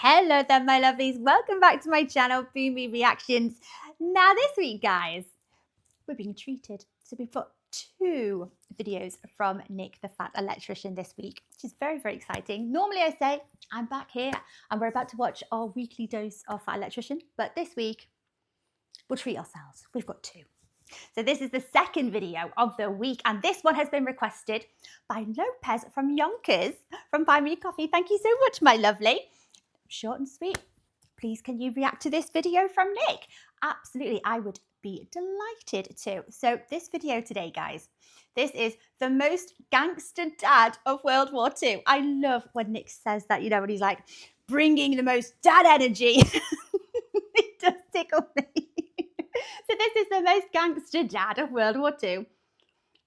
Hello there, my lovelies. Welcome back to my channel, Boomy Reactions. Now, this week, guys, we're being treated. So we've got two videos from Nick, the Fat Electrician, this week, which is very, very exciting. Normally, I say I'm back here and we're about to watch our weekly dose of Fat Electrician. But this week, we'll treat ourselves. We've got two. So this is the second video of the week, and this one has been requested by Lopez from Yonkers from Buy Me a Coffee. Thank you so much, my lovely. Short and sweet. Please, can you react to this video from Nick? Absolutely, I would be delighted to. So this video today, guys, this is the most gangster dad of World War II. I love when Nick says that, you know, when he's like, bringing the most dad energy. It does tickle me. So this is the most gangster dad of World War II.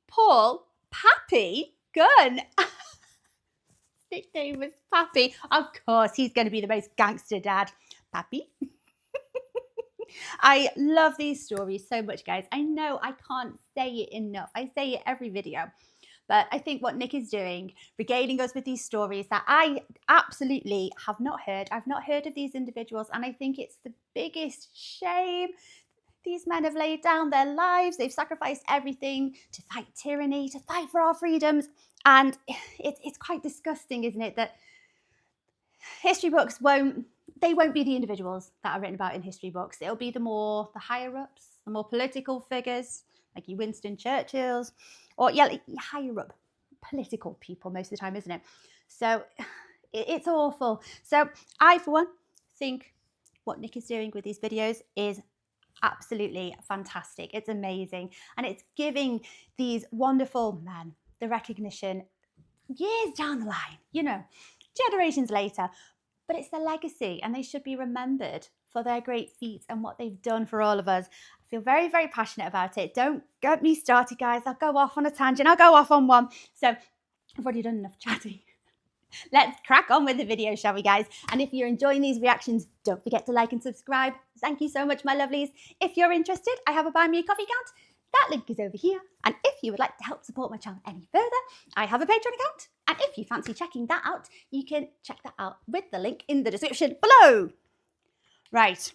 Paul Pappy Gunn. Nickname was Pappy. Of course, he's going to be the most gangster dad. Pappy. I love these stories so much, guys. I know I can't say it enough. I say it every video. But I think what Nick is doing, regaling us with these stories that I absolutely have not heard. I've not heard of these individuals, and I think it's the biggest shame. These men have laid down their lives. They've sacrificed everything to fight tyranny, to fight for our freedoms. And it's quite disgusting, isn't it, that history books won't be the individuals that are written about in history books. It'll be the higher ups, the more political figures, like your Winston Churchills, or higher up political people most of the time, isn't it? So it's awful. So I, for one, think what Nick is doing with these videos is absolutely fantastic. It's amazing. And it's giving these wonderful men the recognition years down the line, you know, generations later. But it's their legacy, and they should be remembered for their great feats and what they've done for all of us. I feel very, very passionate about it. Don't get me started, guys. I'll go off on a tangent. I'll go off on one. So I've already done enough chatting. Let's crack on with the video, shall we, guys? And if you're enjoying these reactions, don't forget to like and subscribe. Thank you so much, my lovelies. If you're interested, I have a Buy Me a Coffee account. That link is over here. And if you would like to help support my channel any further, I have a Patreon account. And if you fancy checking that out, you can check that out with the link in the description below. Right.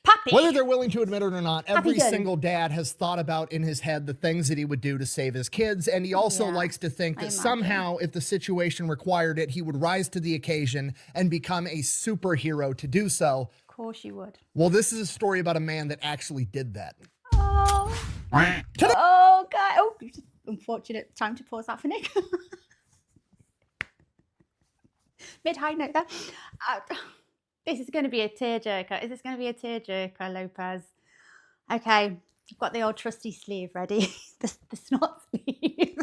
Pappy. Whether they're willing to admit it or not, every Pappy single dad has thought about in his head the things that he would do to save his kids. And he also likes to think that somehow, if the situation required it, he would rise to the occasion and become a superhero to do so. Of course you would. Well, this is a story about a man that actually did that. Oh, oh God. Oh, unfortunate time to pause that for Nick. Mid-high note there. This is going to be a tearjerker. Is this going to be a tearjerker, Lopez? Okay, I've got the old trusty sleeve ready. the snot sleeve.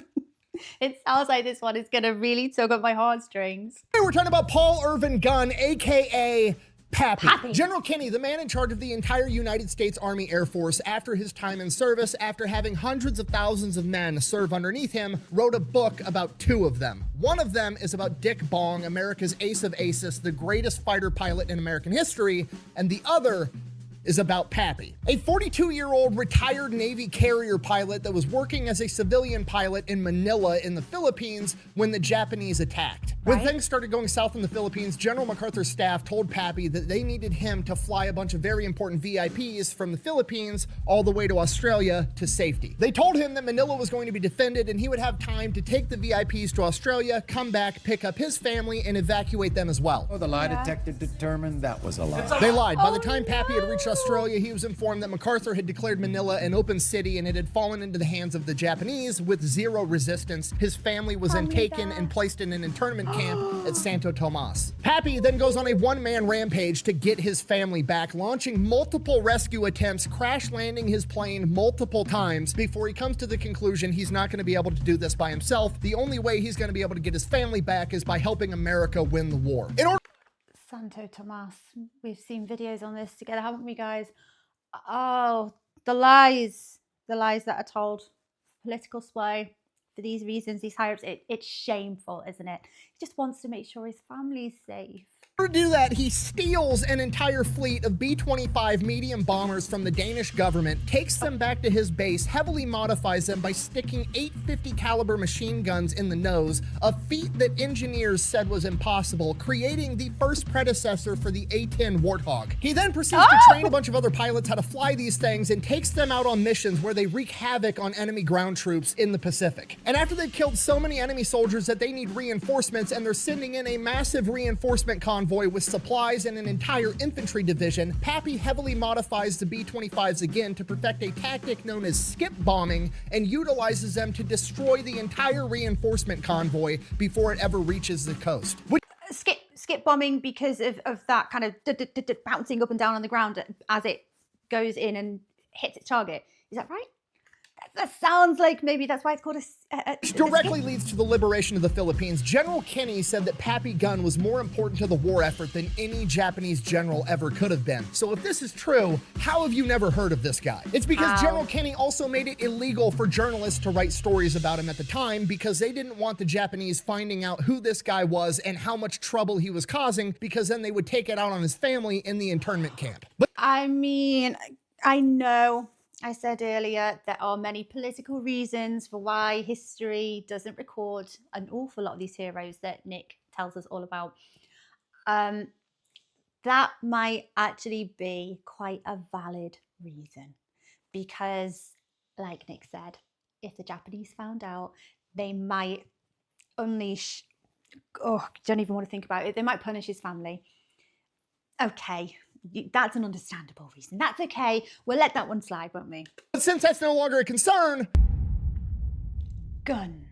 It sounds like this one is going to really tug at my heartstrings. Hey, we're talking about Paul Irvin Gunn, a.k.a. Pappy. Pappy. General Kenny, the man in charge of the entire United States Army Air Force after his time in service, after having hundreds of thousands of men serve underneath him, wrote a book about two of them. One of them is about Dick Bong, America's ace of aces, the greatest fighter pilot in American history, and the other is about Pappy, a 42-year-old retired Navy carrier pilot that was working as a civilian pilot in Manila in the Philippines when the Japanese attacked. When things started going south in the Philippines, General MacArthur's staff told Pappy that they needed him to fly a bunch of very important VIPs from the Philippines all the way to Australia to safety. They told him that Manila was going to be defended and he would have time to take the VIPs to Australia, come back, pick up his family, and evacuate them as well. Oh, the lie detector determined that was a lie. They lied. By the time Pappy had reached Australia, he was informed that MacArthur had declared Manila an open city and it had fallen into the hands of the Japanese with zero resistance. His family was then taken and placed in an internment camp at Santo Tomas. Pappy then goes on a one-man rampage to get his family back, launching multiple rescue attempts, crash landing his plane multiple times before he comes to the conclusion he's not going to be able to do this by himself. The only way he's going to be able to get his family back is by helping America win the war. Santo Tomas. We've seen videos on this together, haven't we, guys? Oh, the lies that are told. Political sway. For these reasons, these higher ups, it's shameful, isn't it? He just wants to make sure his family's safe. To do that, he steals an entire fleet of B-25 medium bombers from the Danish government, takes them back to his base, heavily modifies them by sticking 850 caliber machine guns in the nose, a feat that engineers said was impossible, creating the first predecessor for the A-10 Warthog. He then proceeds to train a bunch of other pilots how to fly these things and takes them out on missions where they wreak havoc on enemy ground troops in the Pacific. And after they've killed so many enemy soldiers that they need reinforcements, and they're sending in a massive reinforcement convoy with supplies and an entire infantry division, Pappy heavily modifies the B-25s again to perfect a tactic known as skip bombing and utilizes them to destroy the entire reinforcement convoy before it ever reaches the coast. Skip bombing because of that kind of bouncing up and down on the ground as it goes in and hits its target. Is that right? That sounds like maybe that's why it's called Which directly leads to the liberation of the Philippines. General Kinney said that Pappy Gunn was more important to the war effort than any Japanese general ever could have been. So if this is true, how have you never heard of this guy? It's because General Kinney also made it illegal for journalists to write stories about him at the time because they didn't want the Japanese finding out who this guy was and how much trouble he was causing, because then they would take it out on his family in the internment camp. But I mean, I know I said earlier there are many political reasons for why history doesn't record an awful lot of these heroes that Nick tells us all about. That might actually be quite a valid reason, because like Nick said, if the Japanese found out, they might unleash, don't even want to think about it, they might punish his family. Okay, that's an understandable reason. That's okay. We'll let that one slide, won't we? But since that's no longer a concern, Gunn.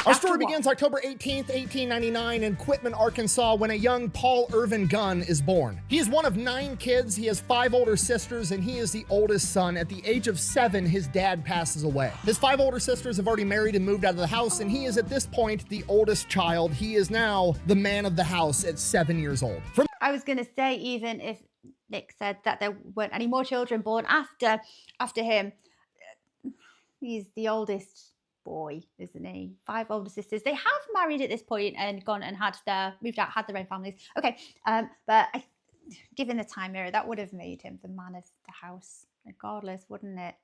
Our story begins October 18th, 1899 in Quitman, Arkansas, when a young Paul Irvin Gunn is born. He is one of 9 kids. He has 5 older sisters, and he is the oldest son. At the age of 7, his dad passes away. His 5 older sisters have already married and moved out of the house, and he is at this point the oldest child. He is now the man of the house at 7 years old. I was going to say, even if Nick said that there weren't any more children born after him, he's the oldest boy, isn't he? 5 older sisters. They have married at this point and gone and moved out, had their own families. Okay, but given the time era, that would have made him the man of the house, regardless, wouldn't it?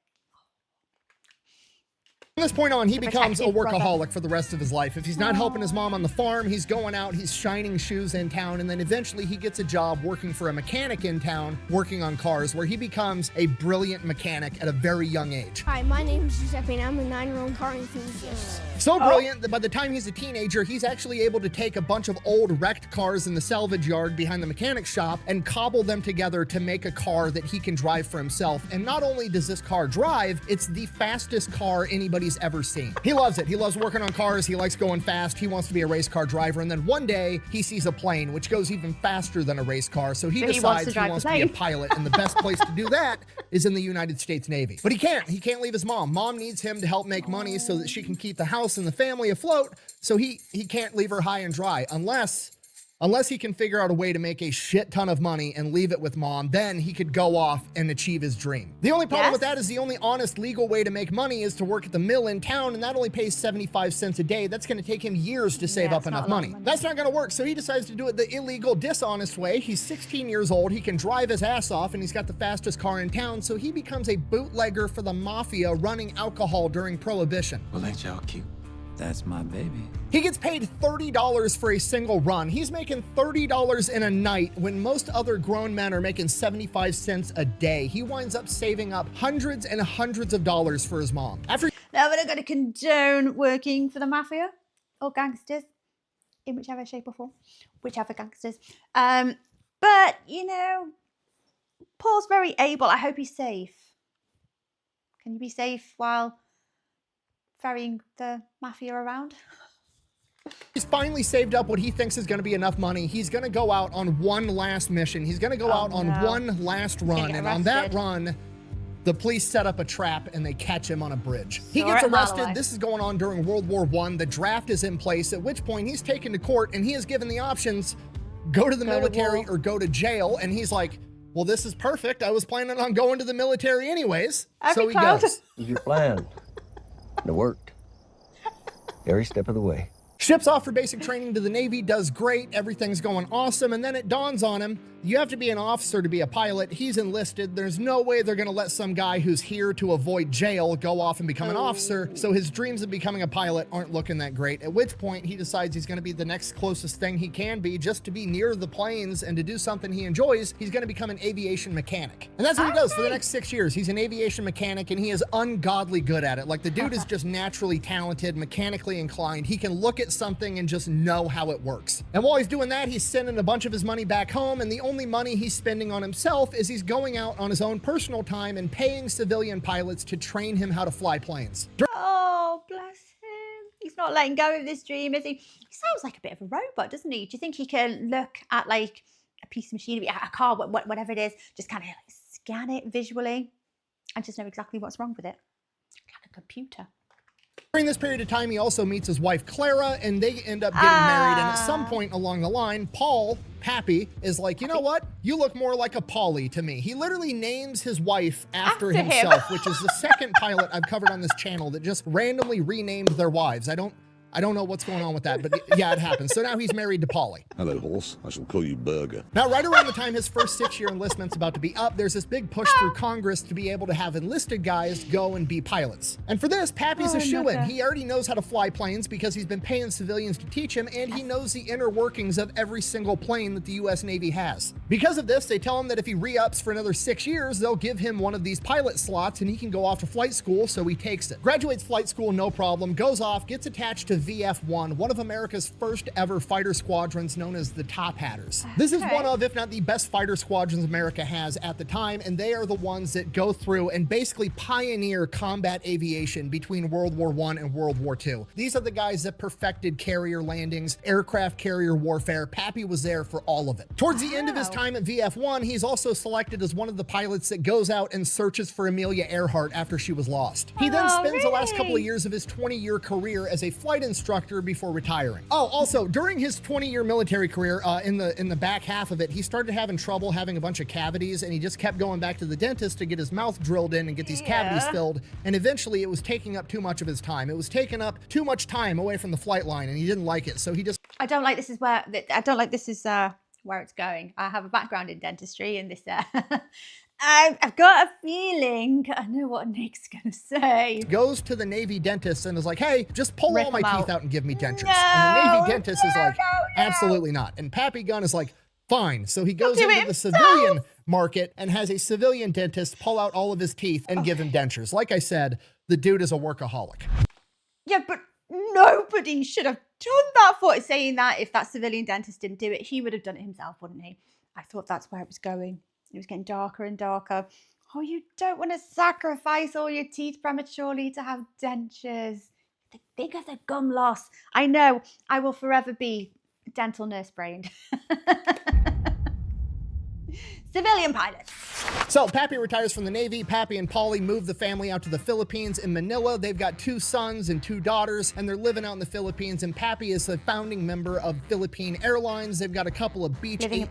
From this point on, he becomes a workaholic for the rest of his life. If he's not helping his mom on the farm, he's going out, he's shining shoes in town, and then eventually he gets a job working for a mechanic in town, working on cars, where he becomes a brilliant mechanic at a very young age. Hi, my name is Giuseppe, and I'm a 9-year-old car enthusiast. So brilliant that by the time he's a teenager, he's actually able to take a bunch of old wrecked cars in the salvage yard behind the mechanic shop and cobble them together to make a car that he can drive for himself. And not only does this car drive, it's the fastest car anybody's ever seen. He loves it. He loves working on cars. He likes going fast. He wants to be a race car driver. And then one day he sees a plane which goes even faster than a race car. So he decides he wants to be a pilot. And the best place to do that is in the United States Navy. But he can't. He can't leave his mom. Mom needs him to help make money so that she can keep the house and the family afloat. So he can't leave her high and dry unless he can figure out a way to make a shit ton of money and leave it with mom. Then he could go off and achieve his dream. The only problem with that is the only honest legal way to make money is to work at the mill in town, and that only pays 75 cents a day. That's going to take him years to save up enough money. That's not going to work, so he decides to do it the illegal, dishonest way. He's 16 years old, he can drive his ass off, and he's got the fastest car in town, so he becomes a bootlegger for the mafia running alcohol during Prohibition. Well, ain't y'all cute? That's my baby. He gets paid $30 for a single run. He's making $30 in a night when most other grown men are making 75 cents a day. He winds up saving up hundreds and hundreds of dollars for his mom. Now, we're not going to condone working for the mafia or gangsters in whichever shape or form, whichever gangsters. But, you know, Paul's very able. I hope he's safe. Can you be safe while ferrying the mafia around? He's finally saved up what he thinks is going to be enough money. He's going to go out on one last mission. He's going to go out on one last run. And on that run, the police set up a trap and they catch him on a bridge. He gets arrested. This is going on during World War I. The draft is in place, at which point he's taken to court and he is given the options, go to the military or go to jail. And he's like, well, this is perfect. I was planning on going to the military anyways. So he goes. Your plan. It worked. Every step of the way. Ships off for basic training to the Navy, does great, everything's going awesome, and then it dawns on him, you have to be an officer to be a pilot. He's enlisted. There's no way they're gonna let some guy who's here to avoid jail go off and become an officer, so his dreams of becoming a pilot aren't looking that great, at which point he decides he's gonna be the next closest thing he can be just to be near the planes and to do something he enjoys. He's gonna become an aviation mechanic. And that's what he does for the next 6 years. He's an aviation mechanic, and he is ungodly good at it. Like, the dude is just naturally talented, mechanically inclined. He can look at something and just know how it works. And while he's doing that, he's sending a bunch of his money back home, and the only money he's spending on himself is he's going out on his own personal time and paying civilian pilots to train him how to fly planes. Oh, bless him. He's not letting go of this dream, is he? He sounds like a bit of a robot, doesn't he? Do you think he can look at like a piece of machinery, a car, whatever it is, just kind of like scan it visually and just know exactly what's wrong with it? Like a computer. During this period of time, he also meets his wife, Clara, and they end up getting married. And at some point along the line, Pappy, is like, you know what? You look more like a Polly to me. He literally names his wife after himself, which is the second pilot I've covered on this channel that just randomly renamed their wives. I don't know what's going on with that, but yeah, it happens. So now he's married to Polly. Hello, horse. I shall call you Burger. Now, right around the time his first 6-year enlistment's about to be up, there's this big push through Congress to be able to have enlisted guys go and be pilots. And for this, Pappy's a shoo-in. He already knows how to fly planes because he's been paying civilians to teach him, and he knows the inner workings of every single plane that the U.S. Navy has. Because of this, they tell him that if he re-ups for another 6 years, they'll give him one of these pilot slots, and he can go off to flight school, so he takes it. Graduates flight school, no problem, goes off, gets attached to VF-1, one of America's first ever fighter squadrons known as the Top Hatters. This is one of, if not the best fighter squadrons America has at the time, and they are the ones that go through and basically pioneer combat aviation between World War I and World War II. These are the guys that perfected carrier landings, aircraft carrier warfare. Pappy was there for all of it. Towards the end of his time at VF-1, he's also selected as one of the pilots that goes out and searches for Amelia Earhart after she was lost. He then spends the last couple of years of his 20-year career as a flight instructor before retiring. Oh, also, during his 20-year military career, in the back half of it, he started having trouble having a bunch of cavities, and he just kept going back to the dentist to get his mouth drilled in and get these cavities filled, and eventually it was taking up too much of his time. It was taking up too much time away from the flight line, and he didn't like it, so he just... I don't like this is where it's going. I have a background in dentistry, and this I've got a feeling I know what Nick's gonna say. Goes to the Navy dentist and is like, hey, just pull all my teeth out and give me dentures. And the Navy dentist is like, absolutely not. And Pappy Gunn is like, fine. So he goes into the civilian market and has a civilian dentist pull out all of his teeth and give him dentures. Like I said, the dude is a workaholic. Yeah, but nobody should have done that for saying that. If that civilian dentist didn't do it, he would have done it himself, wouldn't he? I thought that's where it was going. It was getting darker and darker. Oh, you don't want to sacrifice all your teeth prematurely to have dentures. The bigger the gum loss. I know, I will forever be dental nurse brained. Civilian pilots. So Pappy retires from the Navy. Pappy and Polly move the family out to the Philippines in Manila. They've got 2 sons and 2 daughters, and they're living out in the Philippines. And Pappy is a founding member of Philippine Airlines. They've got a couple of Beech 18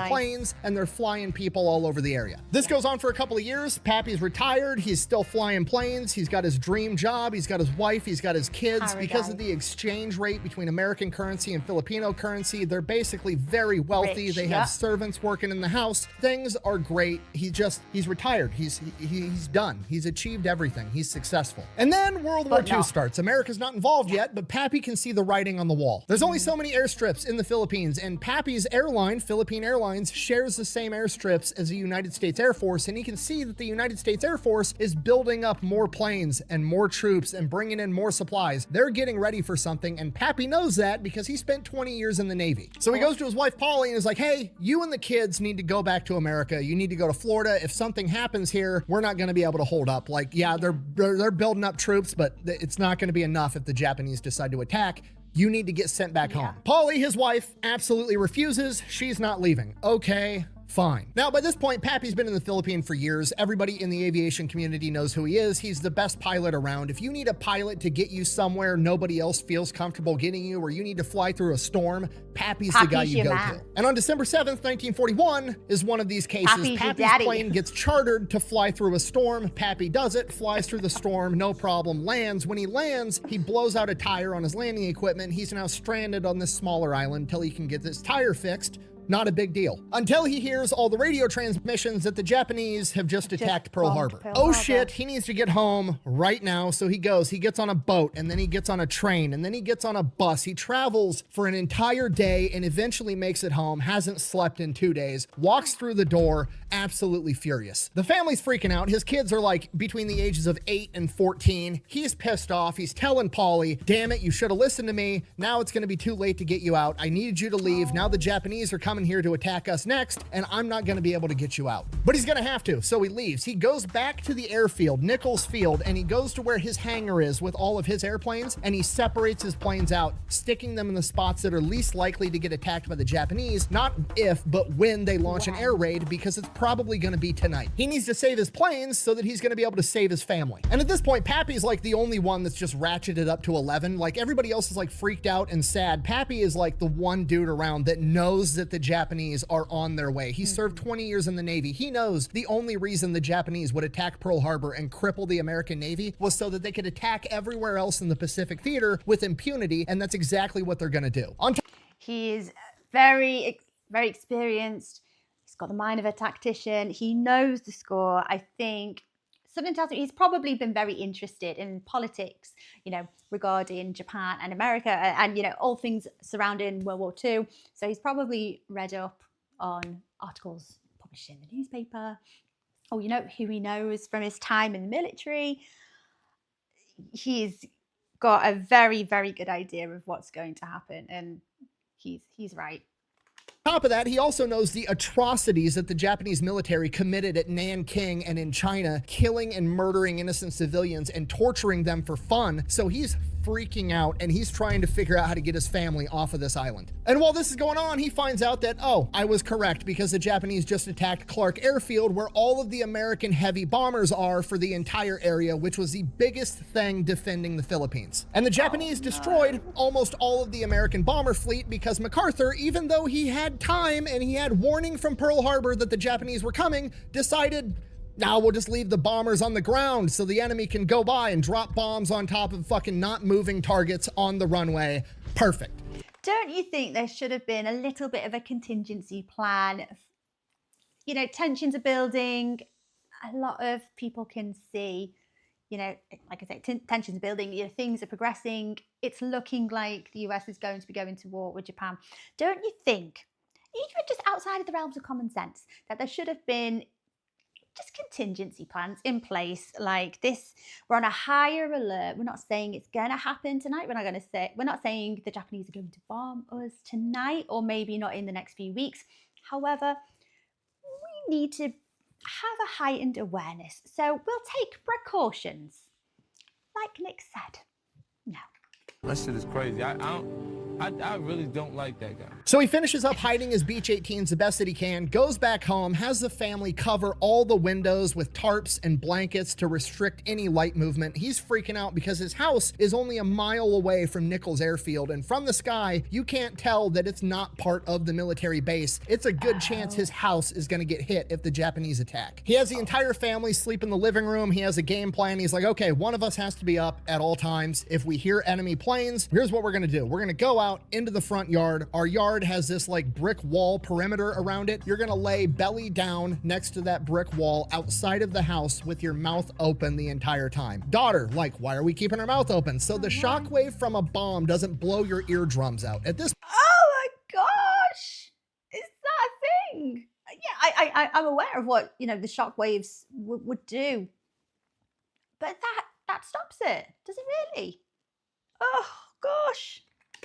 planes, and they're flying people all over the area. This goes on for a couple of years. Pappy's retired. He's still flying planes. He's got his dream job. He's got his wife. He's got his kids. Because of the exchange rate between American currency and Filipino currency, they're basically very wealthy. Rich, they have servants working in the house. Things are great. He's retired. He's done. He's achieved everything. He's successful. And then World War II starts. America's not involved yet, but Pappy can see the writing on the wall. There's only so many airstrips in the Philippines, and Pappy's airline, Philippine Airlines, shares the same airstrips as the United States Air Force, and he can see that the United States Air Force is building up more planes and more troops and bringing in more supplies. They're getting ready for something, and Pappy knows that because he spent 20 years in the Navy. So he goes to his wife, Polly, and is like, hey, you and the kids need to go back to America. You need to go to Florida. If something happens here, we're not going to be able to hold up. Like, yeah, they're building up troops, but it's not going to be enough if the Japanese decide to attack. You need to get sent back home. Polly, his wife, absolutely refuses. She's not leaving. Okay, fine. Now, by this point, Pappy's been in the Philippines for years. Everybody in the aviation community knows who he is. He's the best pilot around. If you need a pilot to get you somewhere nobody else feels comfortable getting you, or you need to fly through a storm, Pappy's the guy you go to. And on December 7th, 1941 is one of these cases. Pappy's plane gets chartered to fly through a storm. Pappy does it, flies through the storm, no problem, lands. When he lands, he blows out a tire on his landing equipment. He's now stranded on this smaller island until he can get this tire fixed. Not a big deal. Until he hears all the radio transmissions that the Japanese have just attacked Pearl Harbor. Oh shit, he needs to get home right now. So he gets on a boat, and then he gets on a train, and then he gets on a bus. He travels for an entire day and eventually makes it home, hasn't slept in 2 days, walks through the door, absolutely furious. The family's freaking out. His kids are like between the ages of 8 and 14. He's pissed off. He's telling Polly, damn it, you should have listened to me. Now it's gonna be too late to get you out. I needed you to leave. Now the Japanese are coming here to attack us next, and I'm not going to be able to get you out. But he's going to have to, so he leaves. He goes back to the airfield, Nichols Field, and he goes to where his hangar is with all of his airplanes, and he separates his planes out, sticking them in the spots that are least likely to get attacked by the Japanese, not if, but when they launch an air raid, because it's probably going to be tonight. He needs to save his planes so that he's going to be able to save his family. And at this point, Pappy's like the only one that's just ratcheted up to 11. Like everybody else is like freaked out and sad. Pappy is like the one dude around that knows that the Japanese are on their way. He served 20 years in the Navy. He knows the only reason the Japanese would attack Pearl Harbor and cripple the American Navy was so that they could attack everywhere else in the Pacific theater with impunity, and that's exactly what they're going to do. He is very experienced. He's got the mind of a tactician. He knows the score. I think something tells me he's probably been very interested in politics, you know, regarding Japan and America and, you know, all things surrounding World War II. So he's probably read up on articles published in the newspaper. Oh, you know who he knows from his time in the military. He's got a very good idea of what's going to happen, and he's right. Top of that, he also knows the atrocities that the Japanese military committed at Nanking and in China, killing and murdering innocent civilians and torturing them for fun. So he's freaking out, and he's trying to figure out how to get his family off of this island. And while this is going on, he finds out that, oh, I was correct, because the Japanese just attacked Clark Airfield, where all of the American heavy bombers are for the entire area, which was the biggest thing defending the Philippines. And the Japanese destroyed almost all of the American bomber fleet because MacArthur, even though he had time and he had warning from Pearl Harbor that the Japanese were coming, decided, now we'll just leave the bombers on the ground so the enemy can go by and drop bombs on top of fucking not moving targets on the runway. Perfect. Don't you think there should have been a little bit of a contingency plan? You know, tensions are building. A lot of people can see, you know, like I said, tensions are building. You know, things are progressing. It's looking like the US is going to be going to war with Japan. Don't you think, even just outside of the realms of common sense, that there should have been just contingency plans in place like this? We're on a higher alert. We're not saying it's going to happen tonight. We're not saying the Japanese are going to bomb us tonight, or maybe not in the next few weeks. However, we need to have a heightened awareness. So we'll take precautions. Like Nick said. No. That shit is crazy. I really don't like that guy. So he finishes up hiding his Beach 18s the best that he can, goes back home, has the family cover all the windows with tarps and blankets to restrict any light movement. He's freaking out because his house is only a mile away from Nichols Airfield, and from the sky, you can't tell that it's not part of the military base. It's a good chance his house is going to get hit if the Japanese attack. He has the entire family sleep in the living room. He has a game plan. He's like, okay, one of us has to be up at all times. If we hear enemy planes, here's what we're going to do. We're going to go out into the front yard. Our yard has this like brick wall perimeter around it. You're going to lay belly down next to that brick wall outside of the house with your mouth open the entire time. Daughter, like, why are we keeping our mouth open? So the shockwave from a bomb doesn't blow your eardrums out. At this Oh my gosh! Is that a thing? Yeah, I'm aware of what, you know, the shock waves would do. But that stops it. Does it really? Oh gosh.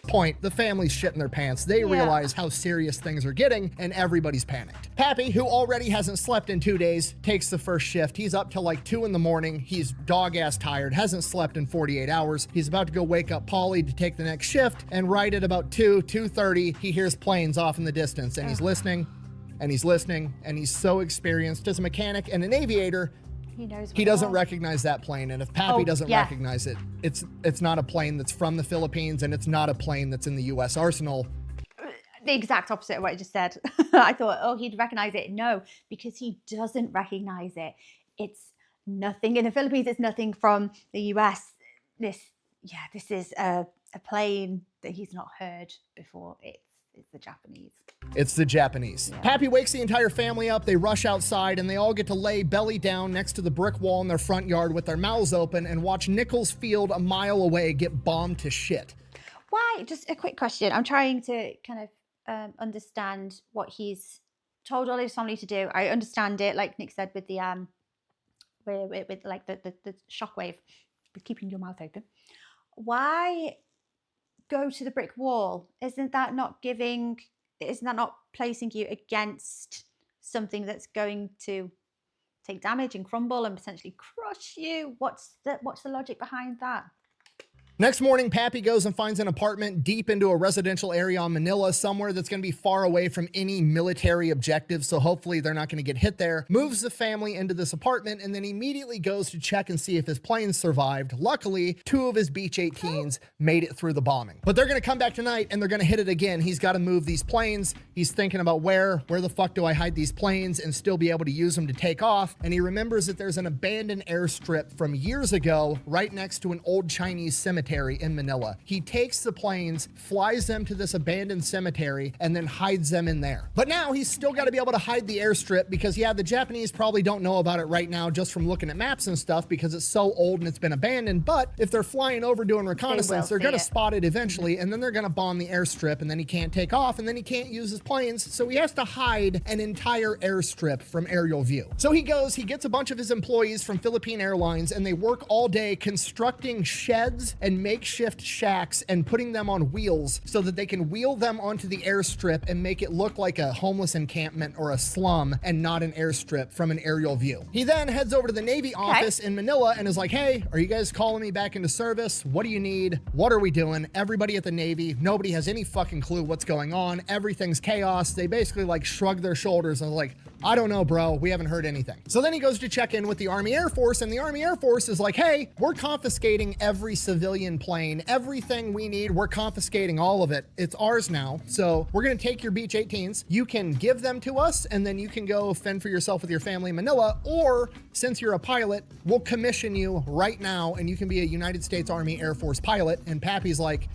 point, the family's shitting their pants. They realize how serious things are getting, and everybody's panicked. Pappy, who already hasn't slept in 2 days, takes the first shift. He's up till like 2 in the morning. He's dog-ass tired, hasn't slept in 48 hours. He's about to go wake up Polly to take the next shift, and right at about 2:30, he hears planes off in the distance, and he's listening. and he's listening, and he's so experienced as a mechanic and an aviator, He knows what he it doesn't was. recognize that plane. And if Pappy doesn't recognize it, it's not a plane that's from the Philippines, and it's not a plane that's in the U.S. arsenal. The exact opposite of what I just said. I thought, oh, he'd recognize it. No, because he doesn't recognize it. It's nothing in the Philippines. It's nothing from the US. This is a plane that he's not heard before. It's the Japanese. It's the Japanese. Yeah. Pappy wakes the entire family up. They rush outside, and they all get to lay belly down next to the brick wall in their front yard with their mouths open and watch Nichols Field a mile away get bombed to shit. Why? Just a quick question. I'm trying to kind of understand what he's told all his family to do. I understand it, like Nick said, with the with like the shockwave, with keeping your mouth open. Why go to the brick wall? Isn't that not placing you against something that's going to take damage and crumble and potentially crush you? What's the logic behind that? Next morning, Pappy goes and finds an apartment deep into a residential area on Manila, somewhere that's going to be far away from any military objectives, so hopefully they're not going to get hit there. Moves the family into this apartment, and then immediately goes to check and see if his planes survived. Luckily, 2 of his Beech 18s made it through the bombing. But they're going to come back tonight, and they're going to hit it again. He's got to move these planes. He's thinking about where the fuck do I hide these planes and still be able to use them to take off? And he remembers that there's an abandoned airstrip from years ago right next to an old Chinese cemetery in Manila. He takes the planes, flies them to this abandoned cemetery, and then hides them in there. But now he's still got to be able to hide the airstrip because, yeah, the Japanese probably don't know about it right now just from looking at maps and stuff because it's so old and it's been abandoned. But if they're flying over doing reconnaissance, they're going to spot it eventually, and then they're going to bomb the airstrip, and then he can't take off, and then he can't use his planes. So he has to hide an entire airstrip from aerial view. So he gets a bunch of his employees from Philippine Airlines, and they work all day constructing sheds and makeshift shacks and putting them on wheels so that they can wheel them onto the airstrip and make it look like a homeless encampment or a slum and not an airstrip from an aerial view. He then heads over to the Navy office in Manila and is like, hey, are you guys calling me back into service? What do you need? What are we doing? Everybody at the Navy, nobody has any fucking clue what's going on. Everything's chaos. They basically like shrug their shoulders and like, I don't know, bro. We haven't heard anything. So then he goes to check in with the Army Air Force, and the Army Air Force is like, hey, we're confiscating every civilian plane, everything we need. We're confiscating all of it. It's ours now. So we're going to take your Beech 18s. You can give them to us, and then you can go fend for yourself with your family in Manila. Or since you're a pilot, we'll commission you right now, and you can be a United States Army Air Force pilot. And Pappy's like,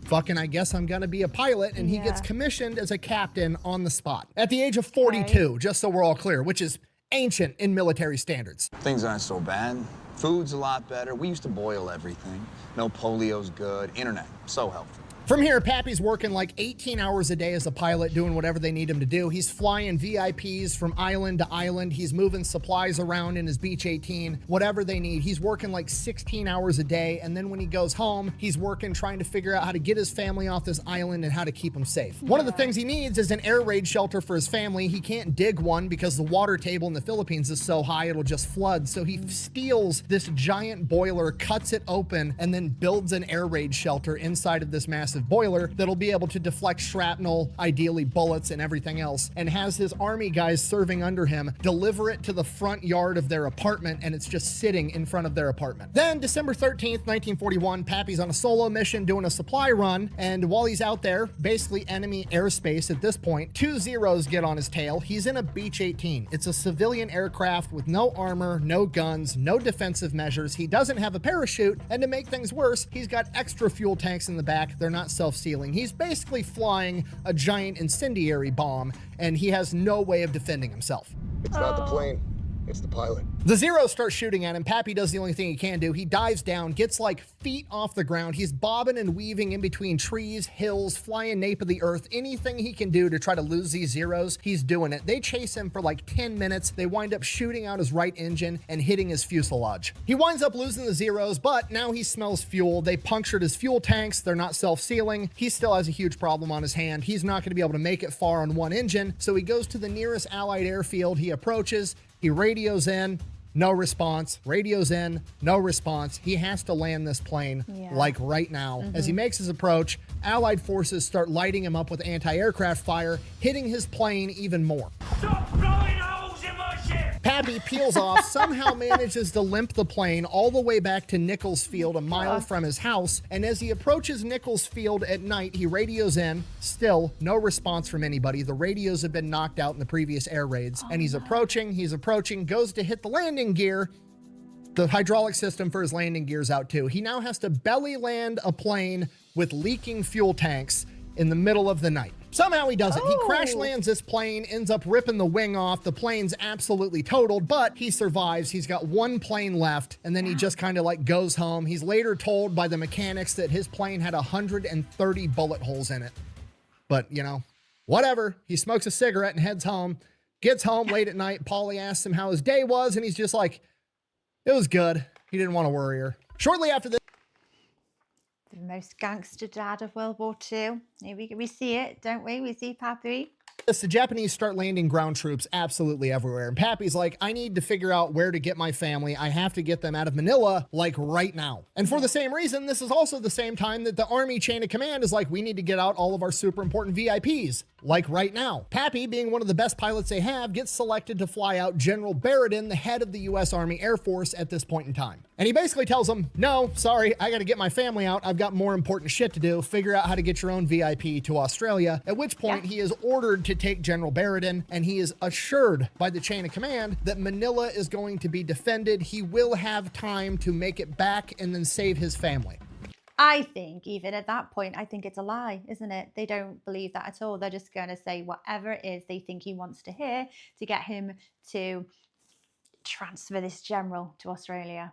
fucking, I guess I'm gonna be a pilot, and he gets commissioned as a captain on the spot at the age of 42, just so we're all clear, which is ancient in military standards. Things aren't so bad. Food's a lot better. We used to boil everything. No polio's good. Internet, so helpful. From here, Pappy's working like 18 hours a day as a pilot, doing whatever they need him to do. He's flying VIPs from island to island. He's moving supplies around in his Beech 18, whatever they need. He's working like 16 hours a day. And then when he goes home, he's working trying to figure out how to get his family off this island and how to keep them safe. One of the things he needs is an air raid shelter for his family. He can't dig one because the water table in the Philippines is so high, it'll just flood. So he steals this giant boiler, cuts it open, and then builds an air raid shelter inside of this massive boiler that'll be able to deflect shrapnel, ideally bullets and everything else, and has his army guys serving under him deliver it to the front yard of their apartment, and it's just sitting in front of their apartment. Then December 13th, 1941, Pappy's on a solo mission doing a supply run, and while he's out there, basically enemy airspace at this point, 2 Zeros get on his tail. He's in a Beech 18. It's a civilian aircraft with no armor, no guns, no defensive measures. He doesn't have a parachute, and to make things worse, he's got extra fuel tanks in the back. They're not self-sealing. He's basically flying a giant incendiary bomb, and he has no way of defending himself. It's not the plane, it's the pilot. The Zeros start shooting at him. Pappy does the only thing he can do. He dives down, gets like feet off the ground. He's bobbing and weaving in between trees, hills, flying nape of the earth. Anything he can do to try to lose these Zeros, he's doing it. They chase him for like 10 minutes. They wind up shooting out his right engine and hitting his fuselage. He winds up losing the Zeros, but now he smells fuel. They punctured his fuel tanks. They're not self-sealing. He still has a huge problem on his hand. He's not going to be able to make it far on one engine, so he goes to the nearest Allied airfield. He approaches, he radios in, no response. Radios in, no response. He has to land this plane like right now. As he makes his approach, Allied forces start lighting him up with anti-aircraft fire, hitting his plane even more. Stop blowing holes in my ship! Pappy peels off, somehow manages to limp the plane all the way back to Nichols Field, a mile from his house, and as he approaches Nichols Field at night, he radios in. Still, no response from anybody. The radios have been knocked out in the previous air raids, and he's approaching, goes to hit the landing gear. The hydraulic system for his landing gear's out too. He now has to belly land a plane with leaking fuel tanks in the middle of the night. Somehow he does it. He crash lands this plane, ends up ripping the wing off. The plane's absolutely totaled, but he survives. He's got one plane left, and then he just kind of like goes home. He's later told by the mechanics that his plane had 130 bullet holes in it. But, you know, whatever. He smokes a cigarette and heads home. Gets home late at night. Polly asks him how his day was, and he's just like, it was good. He didn't want to worry her. Shortly after this, The most gangster dad of World War II. Here we see it, don't we? We see Pappy. the Japanese start landing ground troops absolutely everywhere. And Pappy's like, I need to figure out where to get my family. I have to get them out of Manila, like right now. And for the same reason, this is also the same time that the Army chain of command is like, we need to get out all of our super important VIPs, like right now. Pappy, being one of the best pilots they have, gets selected to fly out General Barradin, the head of the U.S. Army Air Force at this point in time. And he basically tells them, no, sorry, I got to get my family out. I've got more important shit to do. Figure out how to get your own VIP to Australia. At which point he is ordered to take General Barradin, and he is assured by the chain of command that Manila is going to be defended. He will have time to make it back and then save his family. I think even at that point, I think it's a lie, isn't it? They don't believe that at all. They're just going to say whatever it is they think he wants to hear to get him to transfer this general to Australia.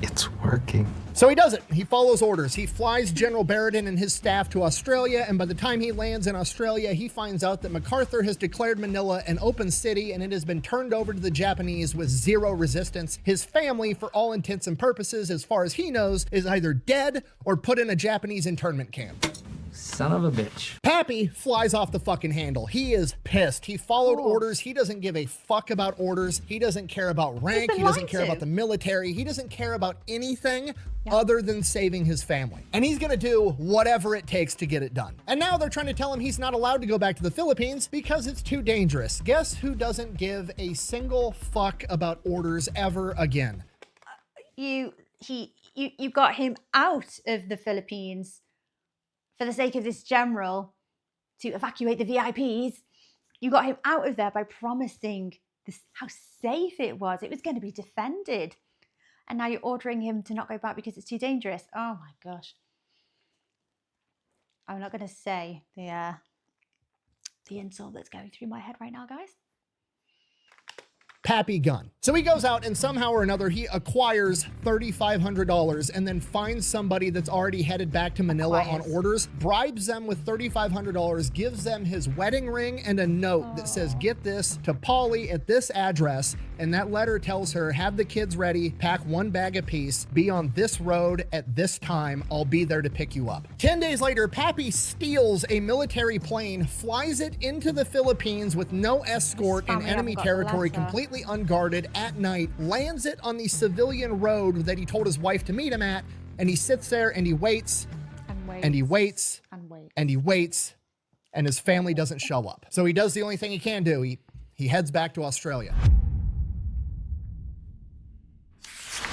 It's working. So he does it. He follows orders. He flies General Barradin and his staff to Australia, and by the time he lands in Australia, he finds out that MacArthur has declared Manila an open city, and it has been turned over to the Japanese with zero resistance. His family, for all intents and purposes, as far as he knows, is either dead or put in a Japanese internment camp. Son of a bitch. Pappy flies off the fucking handle. He is pissed. He followed orders. He doesn't give a fuck about orders. He doesn't care about rank. He doesn't care about the military. He doesn't care about anything other than saving his family. And he's going to do whatever it takes to get it done. And now they're trying to tell him he's not allowed to go back to the Philippines because it's too dangerous. Guess who doesn't give a single fuck about orders ever again? You got him out of the Philippines for the sake of this general to evacuate the VIPs. You got him out of there by promising this, how safe it was. It was going to be defended. And now you're ordering him to not go back because it's too dangerous. Oh my gosh. I'm not going to say the insult that's going through my head right now, guys. Pappy Gunn. So he goes out and somehow or another he acquires $3,500 and then finds somebody that's already headed back to Manila on orders, bribes them with $3,500, gives them his wedding ring and a note that says, get this to Polly at this address. And that letter tells her, have the kids ready, pack one bag apiece, be on this road at this time. I'll be there to pick you up. 10 days later, Pappy steals a military plane, flies it into the Philippines with no escort in enemy territory, completely unguarded at night, lands it on the civilian road that he told his wife to meet him at, and he sits there and he waits and he waits and he waits, and his family doesn't show up. So he does the only thing he can do. He heads back to Australia.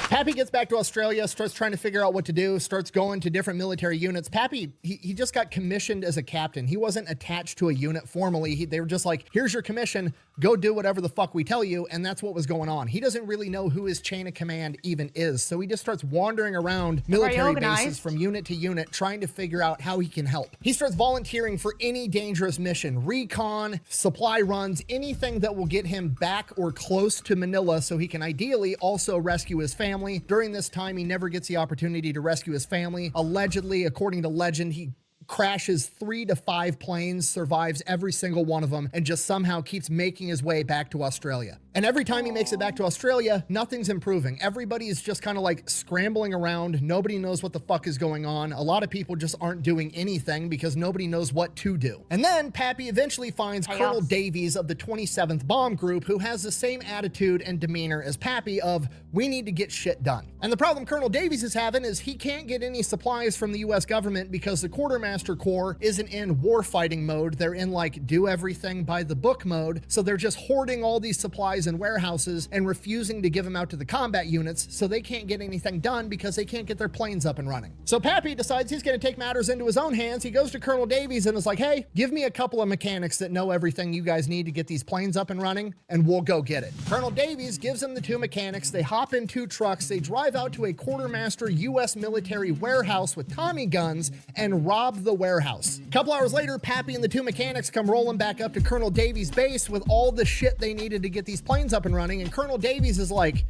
Pappy gets back to Australia, starts trying to figure out what to do, starts going to different military units. Pappy, he just got commissioned as a captain. He wasn't attached to a unit formally. They were just like, here's your commission, go do whatever the fuck we tell you, and that's what was going on. He doesn't really know who his chain of command even is, so he just starts wandering around military bases from unit to unit, trying to figure out how he can help. He starts volunteering for any dangerous mission, recon, supply runs, anything that will get him back or close to Manila so he can ideally also rescue his family. During this time, he never gets the opportunity to rescue his family. Allegedly, according to legend, he crashes 3 to 5 planes, survives every single one of them, and just somehow keeps making his way back to Australia. And every time he makes it back to Australia, nothing's improving. Everybody is just kind of like scrambling around. Nobody knows what the fuck is going on. A lot of people just aren't doing anything because nobody knows what to do. And then Pappy eventually finds Colonel Davies of the 27th Bomb Group, who has the same attitude and demeanor as Pappy of, we need to get shit done. And the problem Colonel Davies is having is he can't get any supplies from the US government because the Quartermaster Corps isn't in warfighting mode. They're in like do everything by the book mode. So they're just hoarding all these supplies in warehouses and refusing to give them out to the combat units, so they can't get anything done because they can't get their planes up and running. So Pappy decides he's going to take matters into his own hands. He goes to Colonel Davies and is like, hey, give me a couple of mechanics that know everything you guys need to get these planes up and running, and we'll go get it. Colonel Davies gives him the 2 mechanics. They hop in 2 trucks. They drive out to a Quartermaster US military warehouse with Tommy guns and rob the warehouse. A couple hours later, Pappy and the 2 mechanics come rolling back up to Colonel Davies' base with all the shit they needed to get these planes up and running, and Colonel Davies is like,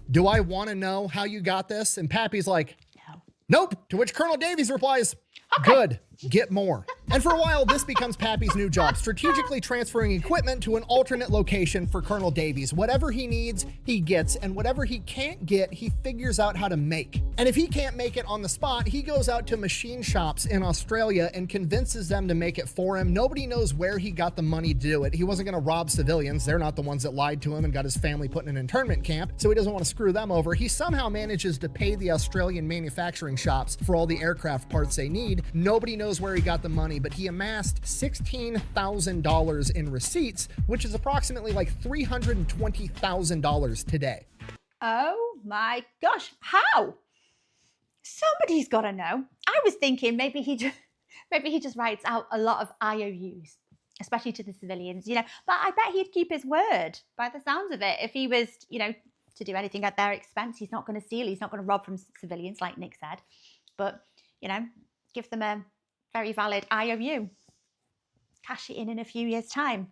do I want to know how you got this? And Pappy's like, no. Nope. To which Colonel Davies replies, good, get more. And for a while, this becomes Pappy's new job, strategically transferring equipment to an alternate location for Colonel Davies. Whatever he needs, he gets, and whatever he can't get, he figures out how to make. And if he can't make it on the spot, he goes out to machine shops in Australia and convinces them to make it for him. Nobody knows where he got the money to do it. He wasn't going to rob civilians. They're not the ones that lied to him and got his family put in an internment camp, so he doesn't want to screw them over. He somehow manages to pay the Australian manufacturing shops for all the aircraft parts they need. Nobody knows where he got the money, but he amassed $16,000 in receipts, which is approximately like $320,000 today. Oh my gosh, how? Somebody's got to know. I was thinking maybe he just writes out a lot of IOUs, especially to the civilians, you know, but I bet he'd keep his word by the sounds of it. If he was, you know, to do anything at their expense, he's not going to steal, he's not going to rob from civilians like Nick said, but, you know, give them a very valid IOU. Cash it in a few years' time.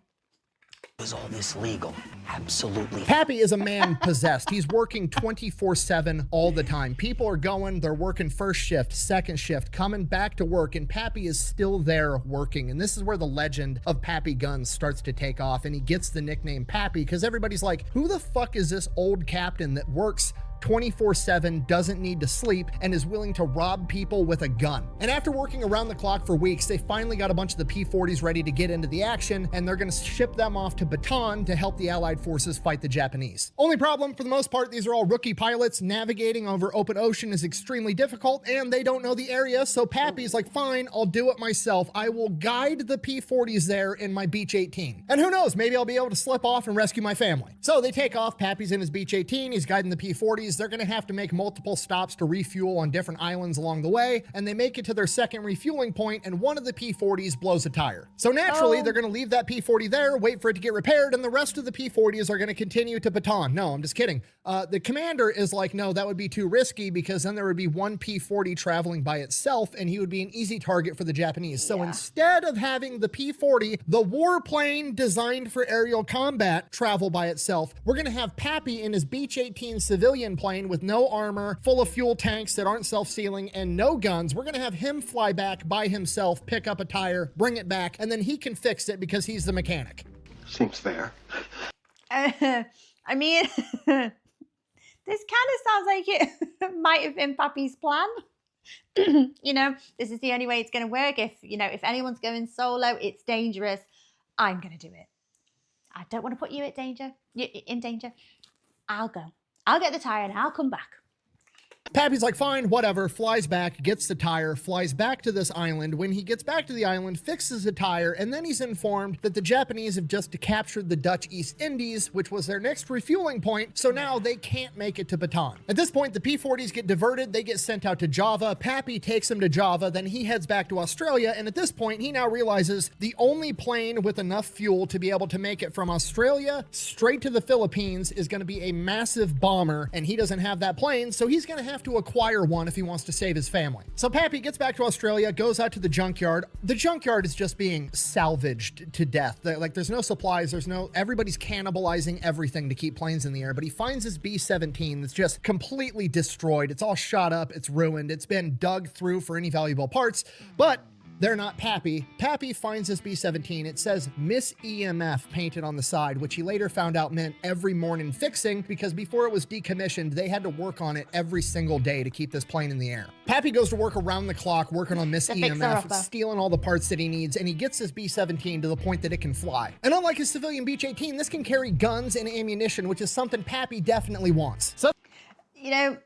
Was all this legal? Absolutely. Pappy is a man possessed. He's working 24/7 all the time. People are going, they're working first shift, second shift, coming back to work, and Pappy is still there working. And this is where the legend of Pappy Gunn starts to take off, and he gets the nickname Pappy because everybody's like, who the fuck is this old captain that works 24/7, doesn't need to sleep, and is willing to rob people with a gun? And after working around the clock for weeks, they finally got a bunch of the P-40s ready to get into the action, and they're going to ship them off to Bataan to help the Allied forces fight the Japanese. Only problem, for the most part, these are all rookie pilots. Navigating over open ocean is extremely difficult, and they don't know the area, so Pappy's like, fine, I'll do it myself. I will guide the P-40s there in my Beech 18. And who knows, maybe I'll be able to slip off and rescue my family. So they take off. Pappy's in his Beech 18. He's guiding the P-40s. They're going to have to make multiple stops to refuel on different islands along the way, and they make it to their second refueling point, and one of the P-40s blows a tire. So naturally, they're going to leave that P-40 there, wait for it to get repaired, and the rest of the P-40s are going to continue to Bataan. No, I'm just kidding. The commander is like, no, that would be too risky because then there would be one P-40 traveling by itself, and he would be an easy target for the Japanese. So instead of having the P-40, the warplane designed for aerial combat, travel by itself, we're going to have Pappy in his Beech 18 civilian plane with no armor, full of fuel tanks that aren't self-sealing, and no guns. We're going to have him fly back by himself, pick up a tire, bring it back, and then he can fix it because he's the mechanic. Seems fair. I mean, this kind of sounds like it might have been Pappy's plan. You know, this is the only way it's going to work. If, you know, if anyone's going solo, it's dangerous. I'm going to do it. I don't want to put you in danger. I'll go. I'll get the tire and I'll come back. Pappy's like, fine, whatever, flies back, gets the tire, flies back to this island. When he gets back to the island, fixes the tire, and then he's informed that the Japanese have just captured the Dutch East Indies, which was their next refueling point, so now they can't make it to Bataan. At this point, the P-40s get diverted, they get sent out to Java. Pappy takes them to Java, then he heads back to Australia, and at this point, he now realizes the only plane with enough fuel to be able to make it from Australia straight to the Philippines is going to be a massive bomber, and he doesn't have that plane, so he's going to have to acquire one if he wants to save his family. So Pappy gets back to Australia, goes out to the junkyard. The junkyard is just being salvaged to death. Like, there's no supplies, everybody's cannibalizing everything to keep planes in the air, but he finds his B-17 that's just completely destroyed. It's all shot up, it's ruined, it's been dug through for any valuable parts, but they're not Pappy. Pappy finds this B-17. It says Miss EMF painted on the side, which he later found out meant every morning fixing, because before it was decommissioned, they had to work on it every single day to keep this plane in the air. Pappy goes to work around the clock, working on Miss EMF, stealing all the parts that he needs, and he gets this B-17 to the point that it can fly. And unlike his civilian Beech-18, this can carry guns and ammunition, which is something Pappy definitely wants. So, you know,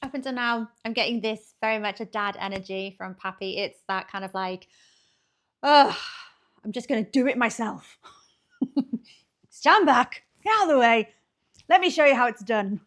up until now, I'm getting this very much a dad energy from Pappy. It's that kind of like, oh, I'm just going to do it myself. Stand back, get out of the way. Let me show you how it's done.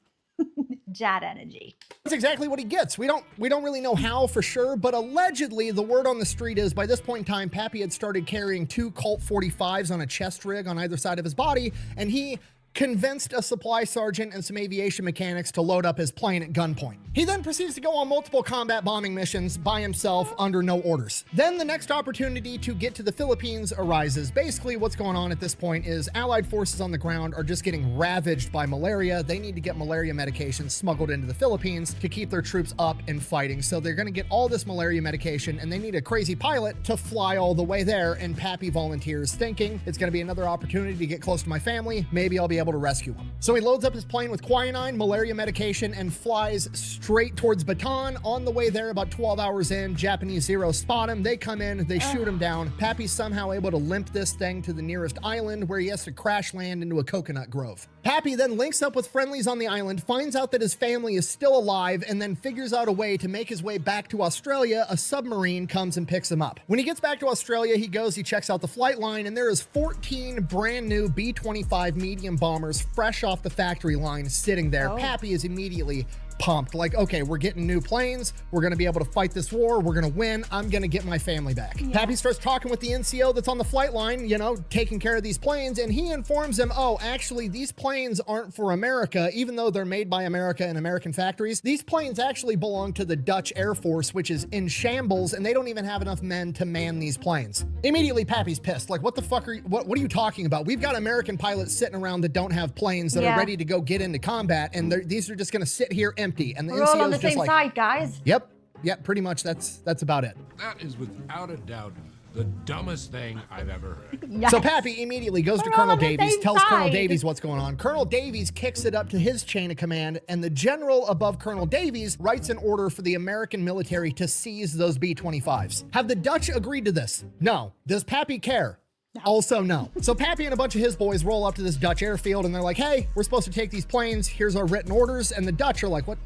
Dad energy. That's exactly what he gets. We don't really know how for sure, but allegedly the word on the street is by this point in time, Pappy had started carrying 2 Colt 45s on a chest rig on either side of his body, and he convinced a supply sergeant and some aviation mechanics to load up his plane at gunpoint. He then proceeds to go on multiple combat bombing missions by himself under no orders. Then the next opportunity to get to the Philippines arises. Basically, what's going on at this point is Allied forces on the ground are just getting ravaged by malaria. They need to get malaria medication smuggled into the Philippines to keep their troops up and fighting. So they're going to get all this malaria medication, and they need a crazy pilot to fly all the way there. And Pappy volunteers, thinking it's going to be another opportunity to get close to my family. Maybe I'll be able to rescue him. So he loads up his plane with quinine, malaria medication, and flies straight towards Bataan. On the way there, about 12 hours in, Japanese Zeros spot him. They come in, they shoot him down. Pappy's somehow able to limp this thing to the nearest island where he has to crash land into a coconut grove. Pappy then links up with friendlies on the island, finds out that his family is still alive, and then figures out a way to make his way back to Australia. A submarine comes and picks him up. When he gets back to Australia, he checks out the flight line, and there is 14 brand new B-25 medium bombers fresh off the factory line sitting there. Pappy is immediately pumped, like, okay, we're getting new planes, we're gonna be able to fight this war, we're gonna win, I'm gonna get my family back. Pappy starts talking with the NCO that's on the flight line, you know, taking care of these planes, and he informs him, oh, actually, these planes aren't for America, even though they're made by America in American factories. These planes actually belong to the Dutch Air Force, which is in shambles, and they don't even have enough men to man these planes. Immediately, Pappy's pissed, like, what the fuck are you, what are you talking about? We've got American pilots sitting around that don't have planes that are ready to go get into combat, and these are just gonna sit here empty. And the We're all on the same side, guys. Yep, pretty much that's about it. That is without a doubt the dumbest thing I've ever heard. Yes. So Pappy immediately goes to Colonel Davies, tells Colonel Davies what's going on. Colonel Davies kicks it up to his chain of command, and the general above Colonel Davies writes an order for the American military to seize those B-25s. Have the Dutch agreed to this? No. Does Pappy care? Also no. So Pappy and a bunch of his boys roll up to this Dutch airfield, and they're like, hey, we're supposed to take these planes. Here's our written orders. And the Dutch are like, what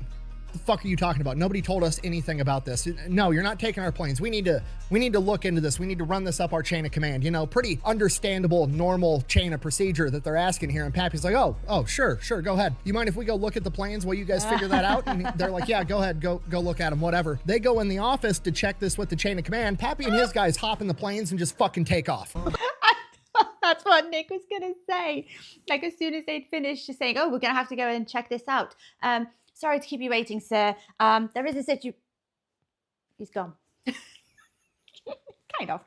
the fuck are you talking about? Nobody told us anything about this. No, you're not taking our planes. We need to look into this. We need to run this up our chain of command. You know, pretty understandable, normal chain of procedure that they're asking here. And Pappy's like, oh, sure, go ahead. You mind if we go look at the planes while you guys figure that out? And they're like, yeah, go ahead, go look at them, whatever. They go in the office to check this with the chain of command. Pappy and his guys hop in the planes and just fucking take off. That's what Nick was gonna say. Like, as soon as they'd finished just saying, oh, we're gonna have to go and check this out. Sorry to keep you waiting, sir. There is a He's gone. Kind of.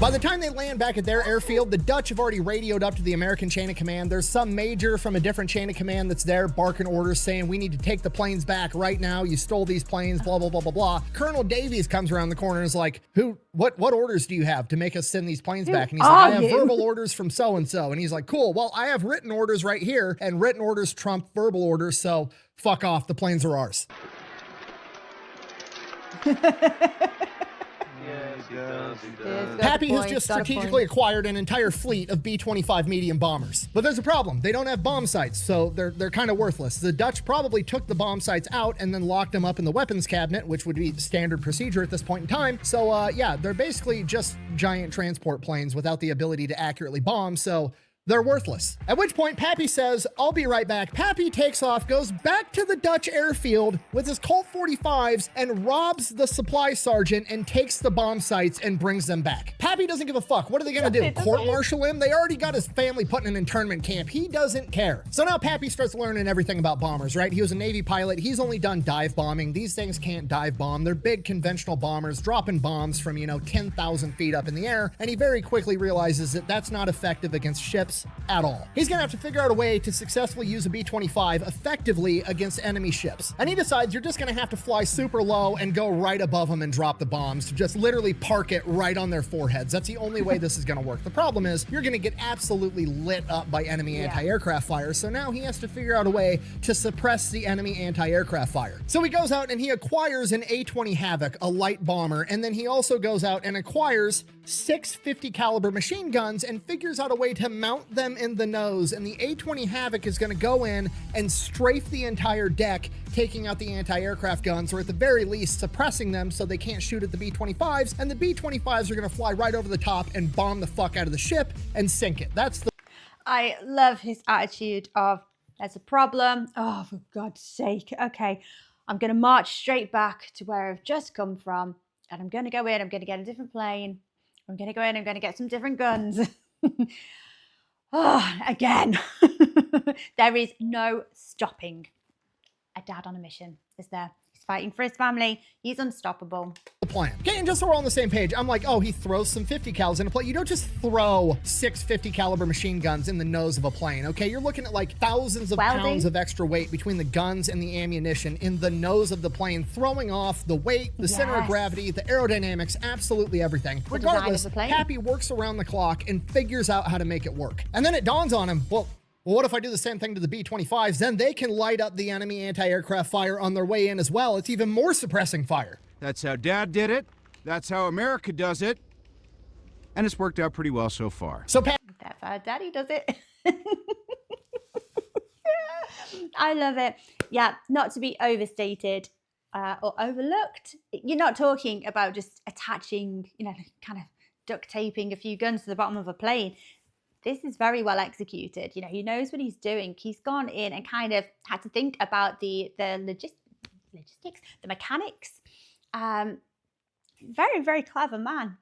By the time they land back at their airfield, the Dutch have already radioed up to the American chain of command. There's some major from a different chain of command that's there barking orders saying, we need to take the planes back right now. You stole these planes, blah, blah, blah, blah, blah. Colonel Davies comes around the corner and is like, what orders do you have to make us send these planes back? And he's like, I have verbal orders from so-and-so. And he's like, cool, well, I have written orders right here, and written orders trump verbal orders, so fuck off, the planes are ours. Pappy has just strategically acquired an entire fleet of B-25 medium bombers. But there's a problem. They don't have bomb sights, so they're kind of worthless. The Dutch probably took the bomb sights out and then locked them up in the weapons cabinet, which would be standard procedure at this point in time. So yeah, they're basically just giant transport planes without the ability to accurately bomb, so they're worthless. At which point, Pappy says, I'll be right back. Pappy takes off, goes back to the Dutch airfield with his Colt 45s and robs the supply sergeant and takes the bomb sites and brings them back. Pappy doesn't give a fuck. What are they gonna do? Court-martial him? They already got his family put in an internment camp. He doesn't care. So now Pappy starts learning everything about bombers, right? He was a Navy pilot. He's only done dive bombing. These things can't dive bomb. They're big conventional bombers dropping bombs from, 10,000 feet up in the air. And he very quickly realizes that that's not effective against ships. ships at all. He's gonna have to figure out a way to successfully use a B-25 effectively against enemy ships. And he decides you're just gonna have to fly super low and go right above them and drop the bombs to just literally park it right on their foreheads. That's the only way this is gonna work. The problem is you're gonna get absolutely lit up by enemy anti-aircraft fire, so now he has to figure out a way to suppress the enemy anti-aircraft fire. So he goes out and he acquires an A-20 Havoc, a light bomber, and then he also goes out and acquires 6 50 caliber machine guns and figures out a way to mount them in the nose. And the A-20 Havoc is gonna go in and strafe the entire deck, taking out the anti-aircraft guns, or at the very least suppressing them so they can't shoot at the B-25s, and the B-25s are gonna fly right over the top and bomb the fuck out of the ship and sink it. That's the... I love his attitude of, there's a problem. Oh, for God's sake. Okay, I'm going to march straight back to where I've just come from, and I'm going to go in, I'm going to get a different plane. I'm going to go in, I'm going to get some different guns. Oh, again. There is no stopping a dad on a mission, is there? He's fighting for his family. He's unstoppable. Plan. Okay, and just so we're on the same page, I'm like, oh, he throws some 50 cals in a plane. You don't just throw 6 50 caliber machine guns in the nose of a plane, okay? You're looking at like thousands of pounds of extra weight between the guns and the ammunition in the nose of the plane, throwing off the weight, the center of gravity, the aerodynamics, absolutely everything. Regardless, Pappy works around the clock and figures out how to make it work. And then it dawns on him, well, what if I do the same thing to the B-25s? Then they can light up the enemy anti-aircraft fire on their way in as well. It's even more suppressing fire. That's how Dad did it. That's how America does it. And it's worked out pretty well so far. So that's how Daddy does it. I love it. Yeah, not to be overstated or overlooked. You're not talking about just attaching, you know, kind of duct taping a few guns to the bottom of a plane. This is very well executed. You know, he knows what he's doing. He's gone in and kind of had to think about the logistics, the mechanics. Very, very clever man.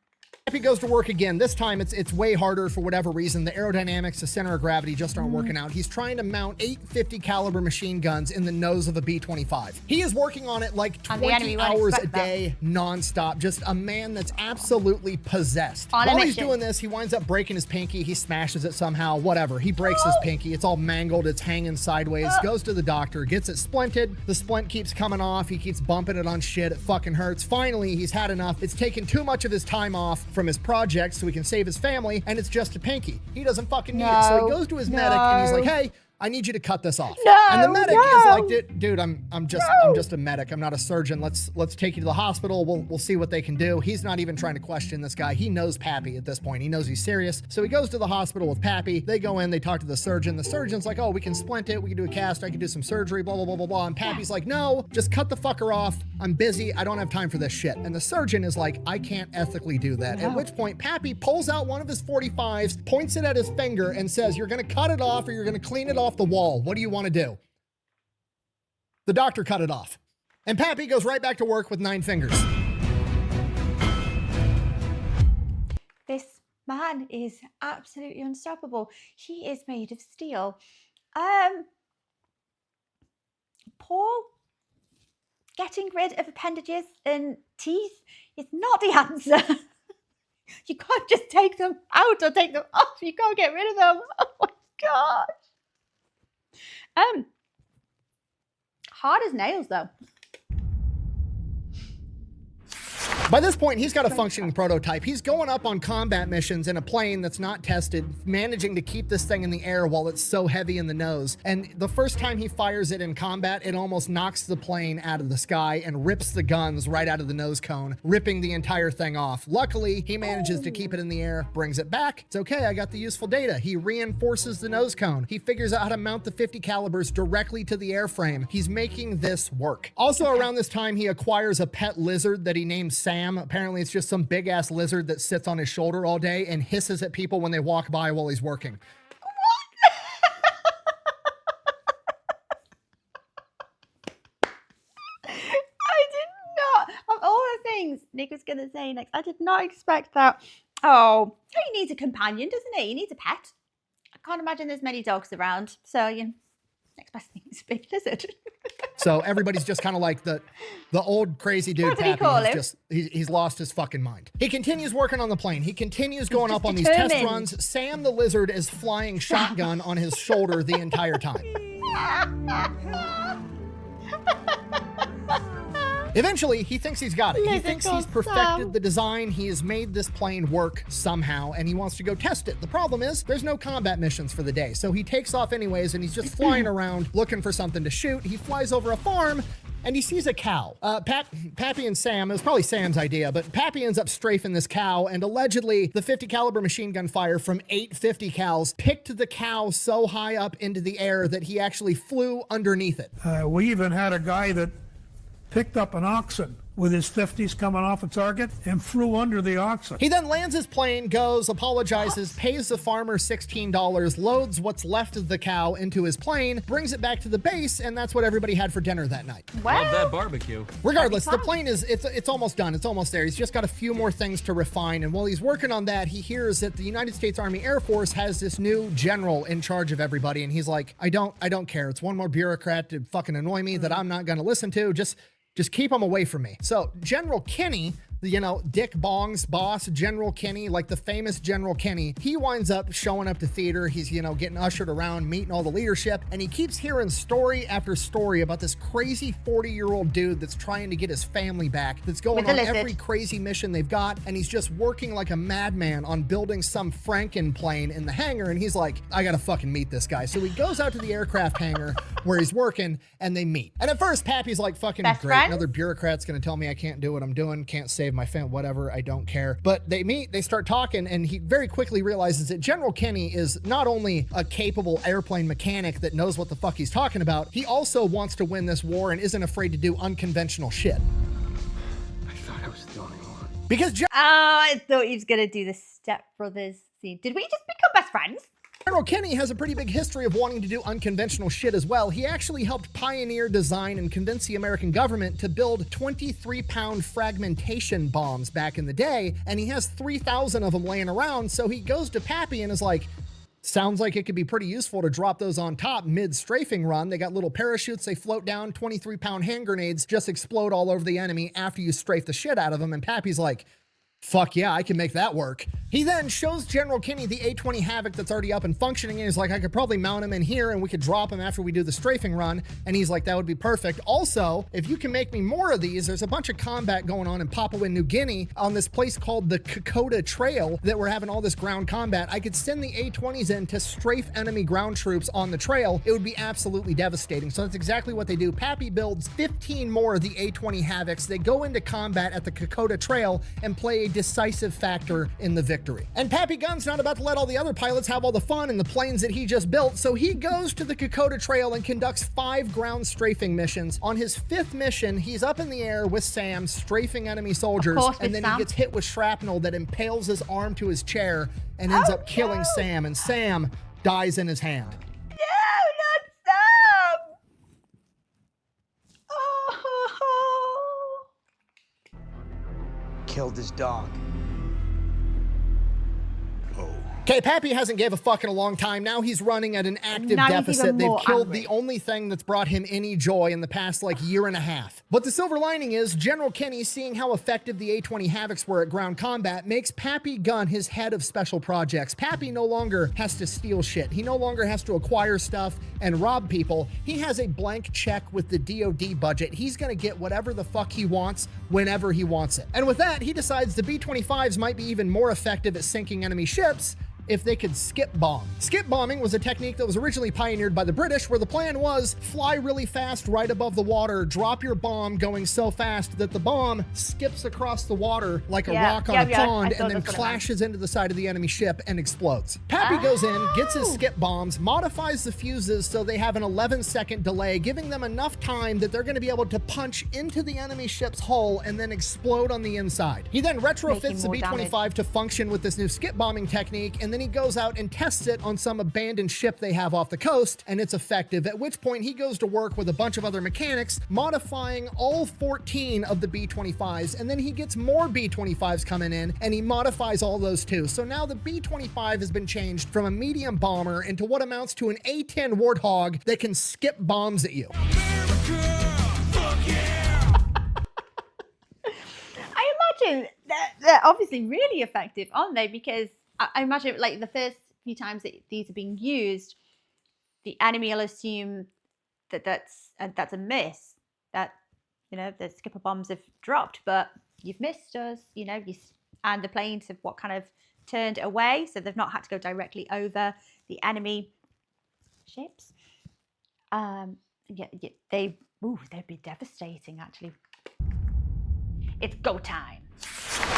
He goes to work again. This time it's way harder for whatever reason. The aerodynamics, the center of gravity just aren't working out. He's trying to mount 8 50 caliber machine guns in the nose of a B-25. He is working on it like 20 hours a day, nonstop. Just a man that's absolutely possessed. While he's doing this, he winds up breaking his pinky. He smashes it somehow, whatever. He breaks his pinky. It's all mangled. It's hanging sideways. Goes to the doctor, gets it splinted. The splint keeps coming off. He keeps bumping it on shit. It fucking hurts. Finally, he's had enough. It's taken too much of his time off from his project so he can save his family, and it's just a pinky. He doesn't fucking need it. So he goes to his medic and he's like, hey, I need you to cut this off. And the medic is like, dude, I'm just a medic. I'm not a surgeon. Let's take you to the hospital. We'll see what they can do. He's not even trying to question this guy. He knows Pappy at this point. He knows he's serious. So he goes to the hospital with Pappy. They go in, they talk to the surgeon. The surgeon's like, oh, we can splint it. We can do a cast. I can do some surgery, blah, blah, blah, blah, blah. And Pappy's like, no, just cut the fucker off. I'm busy. I don't have time for this shit. And the surgeon is like, I can't ethically do that. At which point Pappy pulls out one of his 45s, points it at his finger and says, you're going to cut it off or you're going to clean it off the wall. What do you want to do? The doctor cut it off. And Pappy goes right back to work with 9 fingers. This man is absolutely unstoppable. He is made of steel. Paul, getting rid of appendages and teeth is not the answer. You can't just take them out or take them off. You can't get rid of them. Oh my gosh. Hard as nails though. By this point, he's got a functioning prototype. He's going up on combat missions in a plane that's not tested, managing to keep this thing in the air while it's so heavy in the nose. And the first time he fires it in combat, it almost knocks the plane out of the sky and rips the guns right out of the nose cone, ripping the entire thing off. Luckily, he manages to keep it in the air, brings it back. It's okay, I got the useful data. He reinforces the nose cone. He figures out how to mount the 50 calibers directly to the airframe. He's making this work. Also around this time, he acquires a pet lizard that he names Sam. Apparently it's just some big ass lizard that sits on his shoulder all day and hisses at people when they walk by while he's working. I did not, of all the things Nick was going to say next, I did not expect that. Oh, he needs a companion, doesn't he? He needs a pet. I can't imagine there's many dogs around. So, you know, Next best thing is a big lizard. So everybody's just kind of like the old crazy dude. What did he Pappy call is him? just he's lost his fucking mind. He continues working on the plane. He continues going up on these test determined. runs. Sam the lizard is flying shotgun on his shoulder the entire time. Eventually, he thinks he's got it. He thinks he's perfected the design. He has made this plane work somehow, and he wants to go test it. The problem is, there's no combat missions for the day, so he takes off anyways, and he's just flying around looking for something to shoot. He flies over a farm, and he sees a cow. Pappy and Sam, it was probably Sam's idea, but Pappy ends up strafing this cow, and allegedly, the 50 caliber machine gun fire from 8 50 cals picked the cow so high up into the air that he actually flew underneath it. We even had a guy that picked up an oxen with his 50s coming off a target and flew under the oxen. He then lands his plane, goes, apologizes, pays the farmer $16, loads what's left of the cow into his plane, brings it back to the base, and that's what everybody had for dinner that night. Well, Love that barbecue. Regardless, the plane is, it's almost done. It's almost there. He's just got a few more things to refine, and while he's working on that, he hears that the United States Army Air Force has this new general in charge of everybody, and he's like, I don't care. It's one more bureaucrat to fucking annoy me that I'm not gonna listen to. Just keep him away from me. So General Kenny, you know, Dick Bong's boss, General Kenny, like the famous General Kenny, he winds up showing up to theater. He's, you know, getting ushered around, meeting all the leadership, and he keeps hearing story after story about this crazy 40-year-old dude that's trying to get his family back, that's going on every crazy mission they've got, and he's just working like a madman on building some Franken plane in the hangar, and he's like, I gotta fucking meet this guy. So he goes out to the aircraft hangar where he's working, and they meet. And at first, Pappy's like, fucking great, another bureaucrat's gonna tell me I can't do what I'm doing, can't save my family, whatever, I don't care. But they meet, they start talking, and he very quickly realizes that General Kenny is not only a capable airplane mechanic that knows what the fuck he's talking about, he also wants to win this war and isn't afraid to do unconventional shit. I thought I was the only one. Because I thought he was gonna do the Step Brothers scene. Did we just become best friends? General Kenny has a pretty big history of wanting to do unconventional shit as well. He actually helped pioneer, design, and convince the American government to build 23-pound fragmentation bombs back in the day, and he has 3,000 of them laying around, so he goes to Pappy and is like, sounds like it could be pretty useful to drop those on top mid-strafing run. They got little parachutes, they float down, 23-pound hand grenades just explode all over the enemy after you strafe the shit out of them, and Pappy's like, fuck yeah, I can make that work. He then shows General Kenny the A-20 Havoc that's already up and functioning, and he's like, I could probably mount him in here and we could drop him after we do the strafing run. And he's like, that would be perfect. Also, if you can make me more of these, there's a bunch of combat going on in Papua New Guinea on this place called the Kokoda Trail that we're having all this ground combat. I could send the A-20s in to strafe enemy ground troops on the trail. It would be absolutely devastating. So that's exactly what they do. Pappy builds 15 more of the A-20 Havocs. They go into combat at the Kokoda Trail and play a decisive factor in the victory. And Pappy Gunn's not about to let all the other pilots have all the fun in the planes that he just built, so he goes to the Kokoda Trail and conducts 5 ground strafing missions. On his 5th mission, he's up in the air with Sam, strafing enemy soldiers, and then he gets hit with shrapnel that impales his arm to his chair and ends up killing Sam, and Sam dies in his hand. No, not Sam! Oh. Killed his dog. Okay, Pappy hasn't gave a fuck in a long time. Now he's running at an active deficit. They've killed the only thing that's brought him any joy in the past like year and a half. But the silver lining is General Kenny, seeing how effective the A-20 Havocs were at ground combat, makes Pappy Gunn his head of special projects. Pappy no longer has to steal shit. He no longer has to acquire stuff and rob people. He has a blank check with the DOD budget. He's gonna get whatever the fuck he wants whenever he wants it. And with that, he decides the B-25s might be even more effective at sinking enemy ships if they could skip bomb. Skip bombing was a technique that was originally pioneered by the British, where the plan was fly really fast right above the water, drop your bomb going so fast that the bomb skips across the water like a rock on a pond and then clashes into the side of the enemy ship and explodes. Pappy goes in, gets his skip bombs, modifies the fuses so they have an 11-second delay, giving them enough time that they're going to be able to punch into the enemy ship's hull and then explode on the inside. He then retrofits the B-25 to function with this new skip bombing technique, and and then he goes out and tests it on some abandoned ship they have off the coast, and it's effective, at which point he goes to work with a bunch of other mechanics, modifying all 14 of the B-25s, and then he gets more B-25s coming in, and he modifies all those too. So now the B-25 has been changed from a medium bomber into what amounts to an A-10 Warthog that can skip bombs at you. I imagine they're obviously really effective, aren't they? Because I imagine like the first few times that these are being used, the enemy will assume that that's a miss, that, you know, the skipper bombs have dropped, but you've missed us, you know, and the planes have kind of turned away, so they've not had to go directly over the enemy ships. They'd be devastating, actually. It's go time.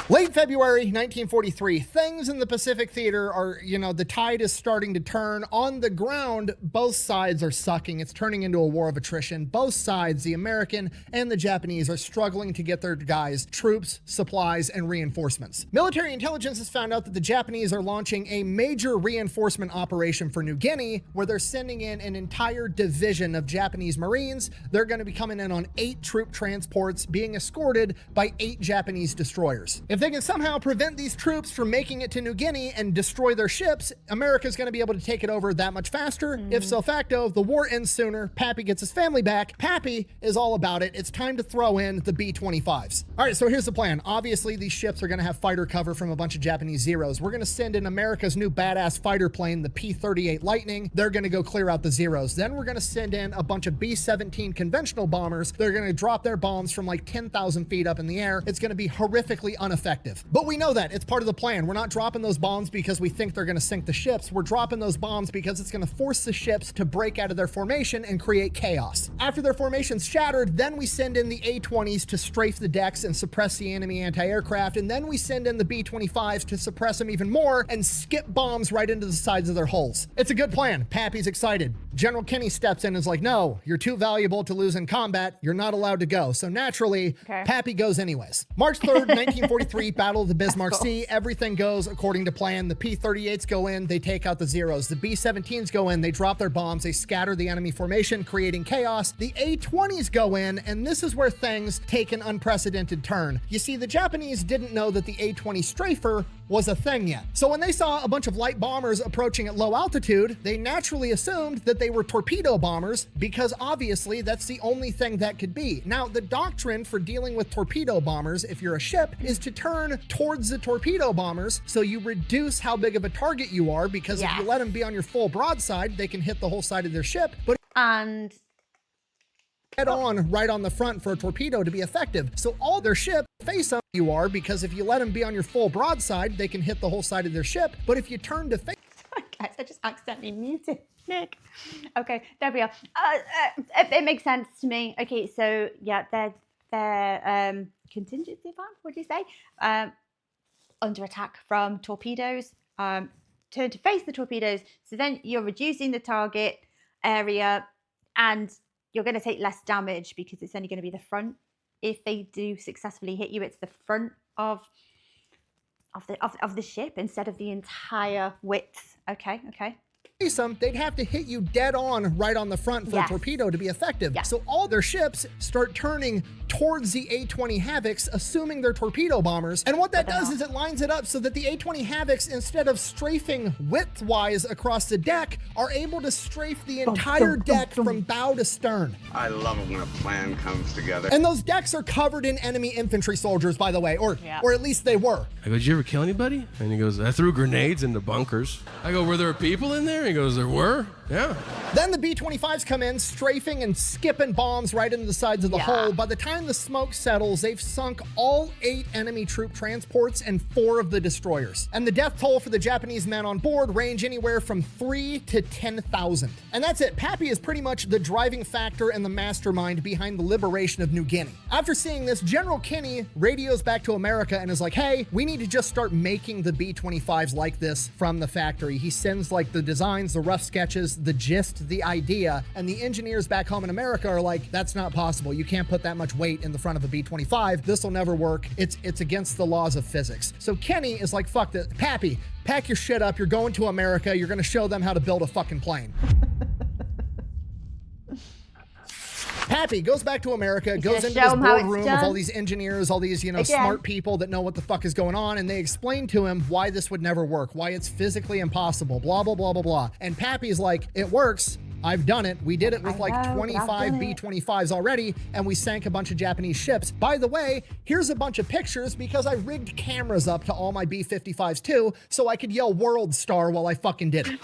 Late February 1943, things in the Pacific Theater are, the tide is starting to turn. On the ground, both sides are sucking. It's turning into a war of attrition. Both sides, the American and the Japanese, are struggling to get their guys troops, supplies, and reinforcements. Military intelligence has found out that the Japanese are launching a major reinforcement operation for New Guinea, where they're sending in an entire division of Japanese Marines. They're going to be coming in on 8 troop transports, being escorted by 8 Japanese destroyers. If they can somehow prevent these troops from making it to New Guinea and destroy their ships, America's going to be able to take it over that much faster. If so facto, the war ends sooner. Pappy gets his family back. Pappy is all about it. It's time to throw in the B-25s. All right, so here's the plan. Obviously, these ships are going to have fighter cover from a bunch of Japanese Zeros. We're going to send in America's new badass fighter plane, the P-38 Lightning. They're going to go clear out the Zeros. Then we're going to send in a bunch of B-17 conventional bombers. They're going to drop their bombs from like 10,000 feet up in the air. It's going to be horrifically ineffective. But we know that. It's part of the plan. We're not dropping those bombs because we think they're going to sink the ships. We're dropping those bombs because it's going to force the ships to break out of their formation and create chaos. After their formation's shattered, then we send in the A-20s to strafe the decks and suppress the enemy anti-aircraft, and then we send in the B-25s to suppress them even more and skip bombs right into the sides of their hulls. It's a good plan. Pappy's excited. General Kinney steps in and is like, no, you're too valuable to lose in combat. You're not allowed to go. So naturally, Pappy goes anyways. March 3rd, 1943, Battle of the Bismarck Sea. Everything goes according to plan. The P-38s go in, they take out the Zeros. The B-17s go in, they drop their bombs, they scatter the enemy formation, creating chaos. The A-20s go in, and this is where things take an unprecedented turn. You see, the Japanese didn't know that the A-20 strafer was a thing yet. So when they saw a bunch of light bombers approaching at low altitude, they naturally assumed that they were torpedo bombers, because obviously that's the only thing that could be. Now, the doctrine for dealing with torpedo bombers, if you're a ship, is to turn towards the torpedo bombers so you reduce how big of a target you are, because if you let them be on your full broadside, they can hit the whole side of their ship. But head on right on the front for a torpedo to be effective. So all their ship face up you are, because if you let them be on your full broadside, they can hit the whole side of their ship. But if you turn to face... Sorry guys, I just accidentally muted Nick. Okay, there we are. It makes sense to me. Okay, so yeah, they're contingency plan, what do you say? Under attack from torpedoes. Turn to face the torpedoes. So then you're reducing the target area, and you're going to take less damage because it's only going to be the front. If they do successfully hit you, it's the front of the ship instead of the entire width. Okay. They'd have to hit you dead on right on the front for a torpedo to be effective. So all their ships start turning towards the A-20 Havocs, assuming they're torpedo bombers. And what that does is it lines it up so that the A-20 Havocs, instead of strafing width-wise across the deck, are able to strafe the entire deck from bow to stern. I love it when a plan comes together. And those decks are covered in enemy infantry soldiers, by the way, or at least they were. I go, did you ever kill anybody? And he goes, I threw grenades into bunkers. I go, were there people in there? He goes, there were. Yeah. Then the B-25s come in, strafing and skipping bombs right into the sides of the hull. By the time the smoke settles, they've sunk all 8 enemy troop transports and 4 of the destroyers. And the death toll for the Japanese men on board range anywhere from 3 to 10,000. And that's it. Pappy is pretty much the driving factor and the mastermind behind the liberation of New Guinea. After seeing this, General Kinney radios back to America and is like, hey, we need to just start making the B-25s like this from the factory. He sends like the design designs, the rough sketches, the gist, the idea, and the engineers back home in America are like, that's not possible. You can't put that much weight in the front of a B-25. This will never work. It's against the laws of physics. So Kenny is like, fuck this. Pappy, pack your shit up. You're going to America. You're going to show them how to build a fucking plane. Pappy goes back to America, goes into this boardroom of all these engineers, all these, smart people that know what the fuck is going on, and they explain to him why this would never work, why it's physically impossible, blah, blah, blah, blah, blah. And Pappy's like, it works. I've done it. We did it with like 25 B-25s already, and we sank a bunch of Japanese ships. By the way, here's a bunch of pictures because I rigged cameras up to all my B-55s too, so I could yell World Star while I fucking did it.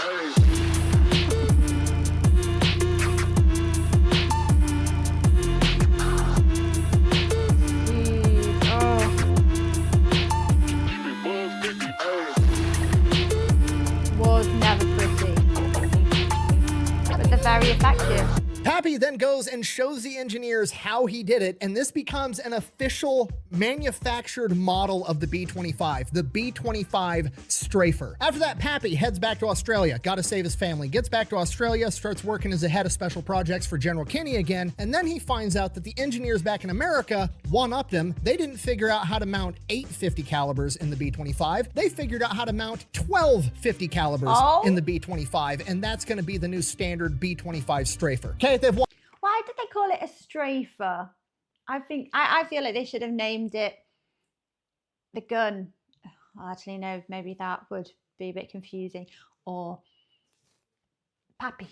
Very effective. Pappy then goes and shows the engineers how he did it, and this becomes an official manufactured model of the B-25, the B-25 strafer. After that, Pappy heads back to Australia, gotta save his family, gets back to Australia, starts working as a head of special projects for General Kenny again, and then he finds out that the engineers back in America one-upped him. They didn't figure out how to mount 8 50 calibers in the B-25. They figured out how to mount 12 50 calibers in the B-25, and that's gonna be the new standard B-25 strafer. Okay, why did they call it a strafer? I feel like they should have named it the Gunn. Actually, no, maybe that would be a bit confusing. Or Pappy.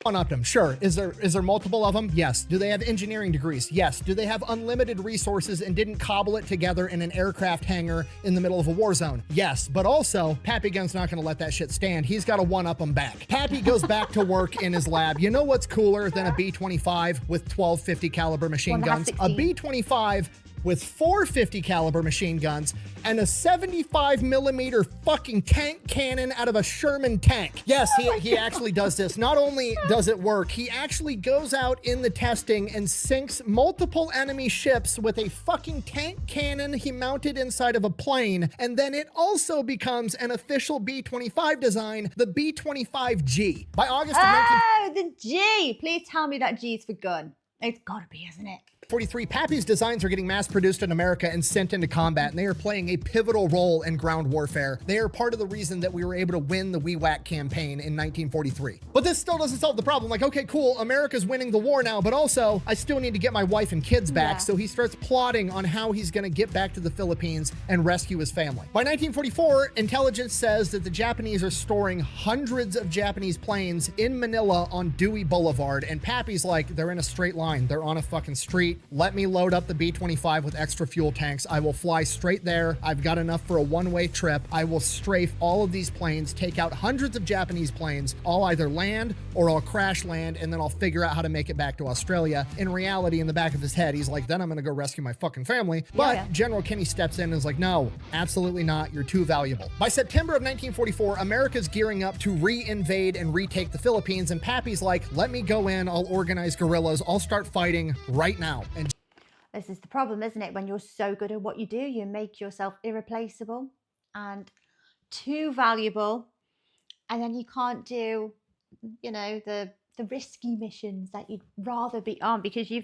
One-upped them, sure. Is there multiple of them? Yes. Do they have engineering degrees? Yes. Do they have unlimited resources and didn't cobble it together in an aircraft hangar in the middle of a war zone? Yes. But also, Pappy Gunn's not going to let that shit stand. He's got to one-up them back. Pappy goes back to work in his lab. You know what's cooler than a B-25 with 12 50 caliber machine guns? A B-25 with 4 50 caliber machine guns and a 75 millimeter fucking tank cannon out of a Sherman tank. Yes, he actually does this. Not only does it work, he actually goes out in the testing and sinks multiple enemy ships with a fucking tank cannon he mounted inside of a plane. And then it also becomes an official B-25 design, the B-25G. By August of 19... the G! Please tell me that G's for Gunn. It's gotta be, isn't it? 43, Pappy's designs are getting mass produced in America and sent into combat, and they are playing a pivotal role in ground warfare. They are part of the reason that we were able to win the WW2 campaign in 1943. But this still doesn't solve the problem. Like, okay, cool, America's winning the war now, but also I still need to get my wife and kids back. So he starts plotting on how he's gonna get back to the Philippines and rescue his family. By 1944, intelligence says that the Japanese are storing hundreds of Japanese planes in Manila on Dewey Boulevard, and Pappy's like, they're in a straight line. They're on a fucking street. Let me load up the B-25 with extra fuel tanks. I will fly straight there. I've got enough for a one-way trip. I will strafe all of these planes, take out hundreds of Japanese planes. I'll either land or I'll crash land, and then I'll figure out how to make it back to Australia. In reality, in the back of his head, he's like, then I'm gonna go rescue my fucking family. But General Kenny steps in and is like, no, absolutely not. You're too valuable. By September of 1944, America's gearing up to re-invade and retake the Philippines, and Pappy's like, let me go in. I'll organize guerrillas. I'll start fighting right now. And this is the problem, isn't it? When you're so good at what you do, you make yourself irreplaceable and too valuable, and then you can't do, the risky missions that you'd rather be on because you're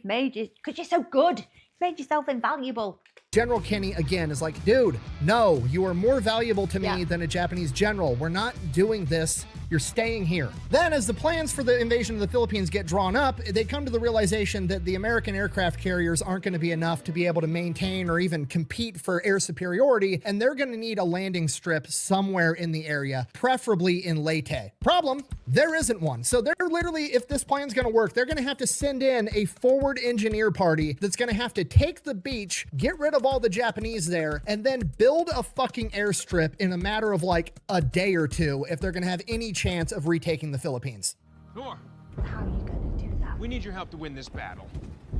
so good. You've made yourself invaluable. General Kenny again is like, dude, no, you are more valuable to me than a Japanese general. We're not doing this. You're staying here. Then as the plans for the invasion of the Philippines get drawn up, they come to the realization that the American aircraft carriers aren't going to be enough to be able to maintain or even compete for air superiority, and they're going to need a landing strip somewhere in the area, preferably in Leyte. Problem, there isn't one. So they're literally, if this plan's going to work, they're going to have to send in a forward engineer party that's going to have to take the beach, get rid of all the Japanese there, and then build a fucking airstrip in a matter of like a day or two if they're going to have any chance of retaking the Philippines. Thor, how are you going to do that? We need your help to win this battle.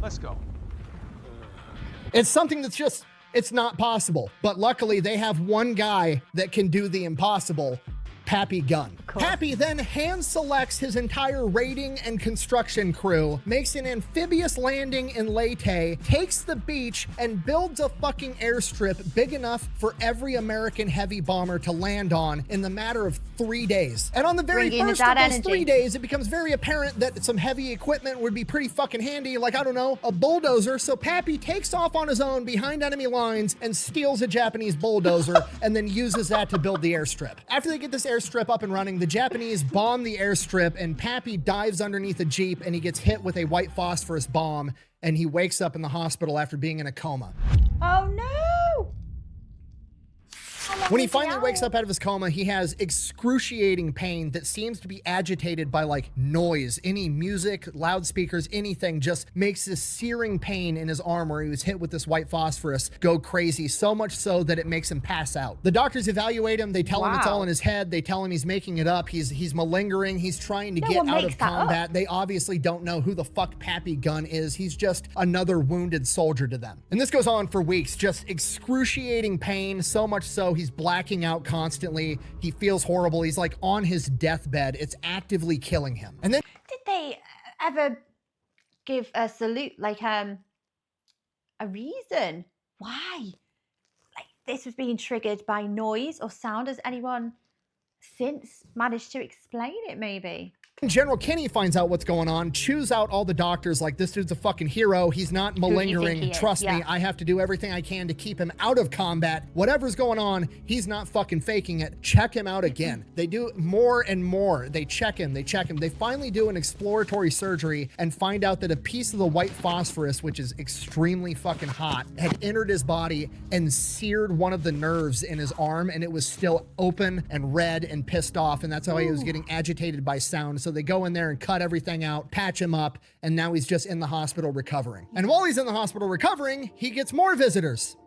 Let's go. It's something that's just, it's not possible. But luckily they have one guy that can do the impossible, Pappy Gunn. Pappy then hand selects his entire raiding and construction crew, makes an amphibious landing in Leyte, takes the beach, and builds a fucking airstrip big enough for every American heavy bomber to land on in the matter of 3 days. And on the very Bringing the first of dad those energy. 3 days, it becomes very apparent that some heavy equipment would be pretty fucking handy, like, I don't know, a bulldozer. So Pappy takes off on his own behind enemy lines and steals a Japanese bulldozer and then uses that to build the airstrip. After they get this airstrip up and running, the Japanese bomb the airstrip and Pappy dives underneath a Jeep and he gets hit with a white phosphorus bomb and he wakes up in the hospital after being in a coma. Oh no! When he finally wakes up out of his coma, he has excruciating pain that seems to be agitated by like noise. Any music, loudspeakers, anything just makes this searing pain in his arm where he was hit with this white phosphorus go crazy, so much so that it makes him pass out. The doctors evaluate him. They tell him it's all in his head. They tell him he's making it up. He's malingering. He's trying to get out of combat. They obviously don't know who the fuck Pappy Gunn is. He's just another wounded soldier to them. And this goes on for weeks, just excruciating pain, so much so he's blacking out constantly. He feels horrible. He's like on his deathbed. It's actively killing him. And then did they ever give a salute, like a reason why like this was being triggered by noise or sound? Has anyone since managed to explain it maybe? General Kinney finds out what's going on, chews out all the doctors like, this dude's a fucking hero. He's not malingering. Trust me, I have to do everything I can to keep him out of combat. Whatever's going on, he's not fucking faking it. Check him out again. They do more and more. They check him. They check him. They finally do an exploratory surgery and find out that a piece of the white phosphorus, which is extremely fucking hot, had entered his body and seared one of the nerves in his arm, and it was still open and red and pissed off, and that's how he was getting agitated by sound. So they go in there and cut everything out, patch him up, and now he's just in the hospital recovering. And while he's in the hospital recovering, he gets more visitors.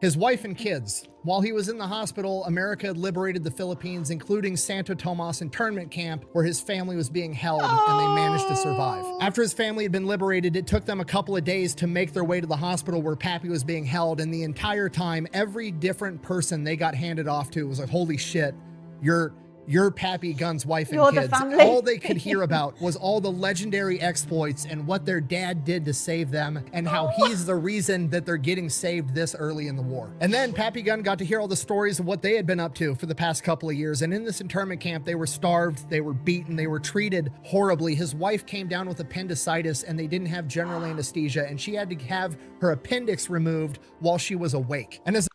His wife and kids. While he was in the hospital, America had liberated the Philippines, including Santo Tomas internment camp, where his family was being held, and they managed to survive. After his family had been liberated, it took them a couple of days to make their way to the hospital where Pappy was being held, and the entire time, every different person they got handed off to was like, holy shit, you're Pappy Gunn's wife and kids. All they could hear about was all the legendary exploits and what their dad did to save them and how he's the reason that they're getting saved this early in the war. And then Pappy Gunn got to hear all the stories of what they had been up to for the past couple of years. And in this internment camp, they were starved, they were beaten, they were treated horribly. His wife came down with appendicitis and they didn't have general anesthesia, and she had to have her appendix removed while she was awake. And as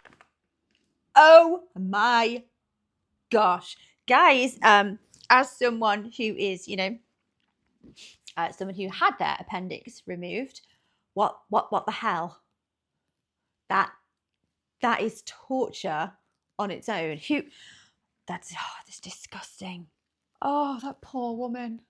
oh my gosh. Guys, as someone who is, you know, someone who had their appendix removed, what the hell? That is torture on its own. That's disgusting. Oh, that poor woman.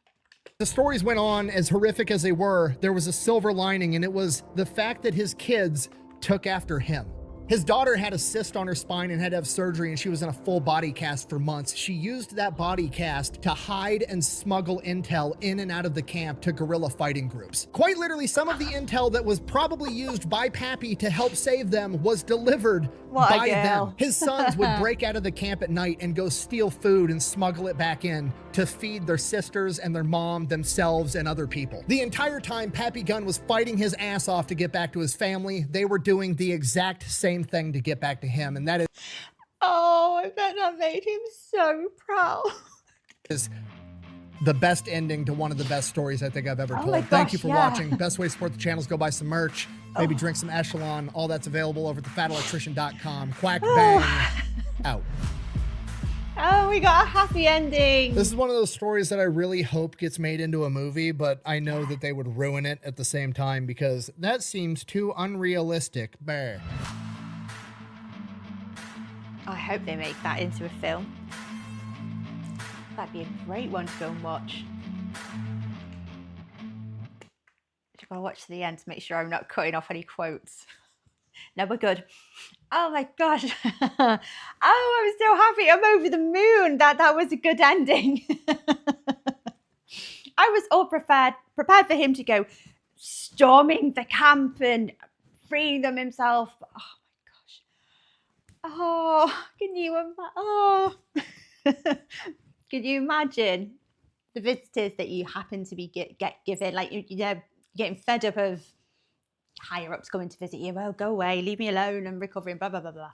The stories went on, as horrific as they were, there was a silver lining, and it was the fact that his kids took after him. His daughter had a cyst on her spine and had to have surgery, and she was in a full body cast for months. She used that body cast to hide and smuggle intel in and out of the camp to guerrilla fighting groups. Quite literally, some of the intel that was probably used by Pappy to help save them was delivered by them. His sons would break out of the camp at night and go steal food and smuggle it back in to feed their sisters and their mom, themselves, and other people. The entire time, Pappy Gunn was fighting his ass off to get back to his family. They were doing the exact same thing to get back to him, and that is I bet that made him so proud. Is the best ending to one of the best stories I think I've ever told. My Thank you gosh, for watching. Best way to support the channel is go buy some merch, maybe drink some Echelon. All that's available over at thefatelectrician.com. Quack bang out. Oh, we got a happy ending. This is one of those stories that I really hope gets made into a movie, but I know that they would ruin it at the same time because that seems too unrealistic. Bah. I hope they make that into a film. That'd be a great one to go and watch. I've got to watch to the end to make sure I'm not cutting off any quotes. No, we're good. Oh my gosh. Oh, I'm so happy. I'm over the moon. That was a good ending. I was all prepared for him to go storming the camp and freeing them himself. But, oh my gosh. Oh, can you imagine the visitors that you happen to be get given, like, you know, getting fed up of higher ups coming to visit you. Well, go away, leave me alone, I'm recovering, blah blah blah blah.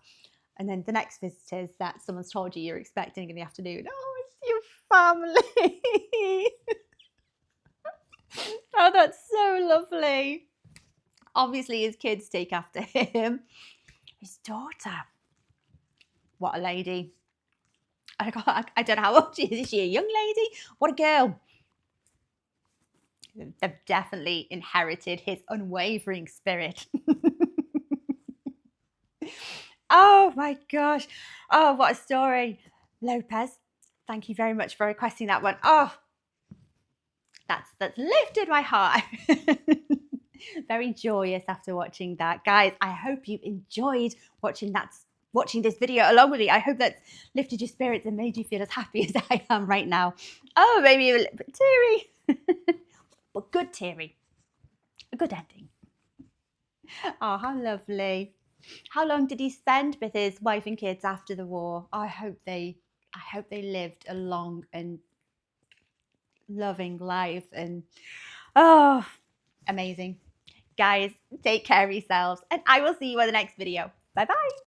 And then the next visitors that someone's told you you're expecting in the afternoon. Oh, it's your family. Oh, that's so lovely. Obviously, his kids take after him. His daughter. What a lady. I don't know how old she is. Is she a young lady? What a girl. They've definitely inherited his unwavering spirit. Oh my gosh. Oh, what a story. Lopez, thank you very much for requesting that one. Oh, that's lifted my heart. Very joyous after watching that. Guys, I hope you enjoyed watching this video along with me. I hope that's lifted your spirits and made you feel as happy as I am right now. Oh, maybe a little bit teary. But good teary. A good ending. Oh, how lovely. How long did he spend with his wife and kids after the war? I hope they lived a long and loving life. And oh, amazing. Guys, take care of yourselves, and I will see you in the next video. Bye bye.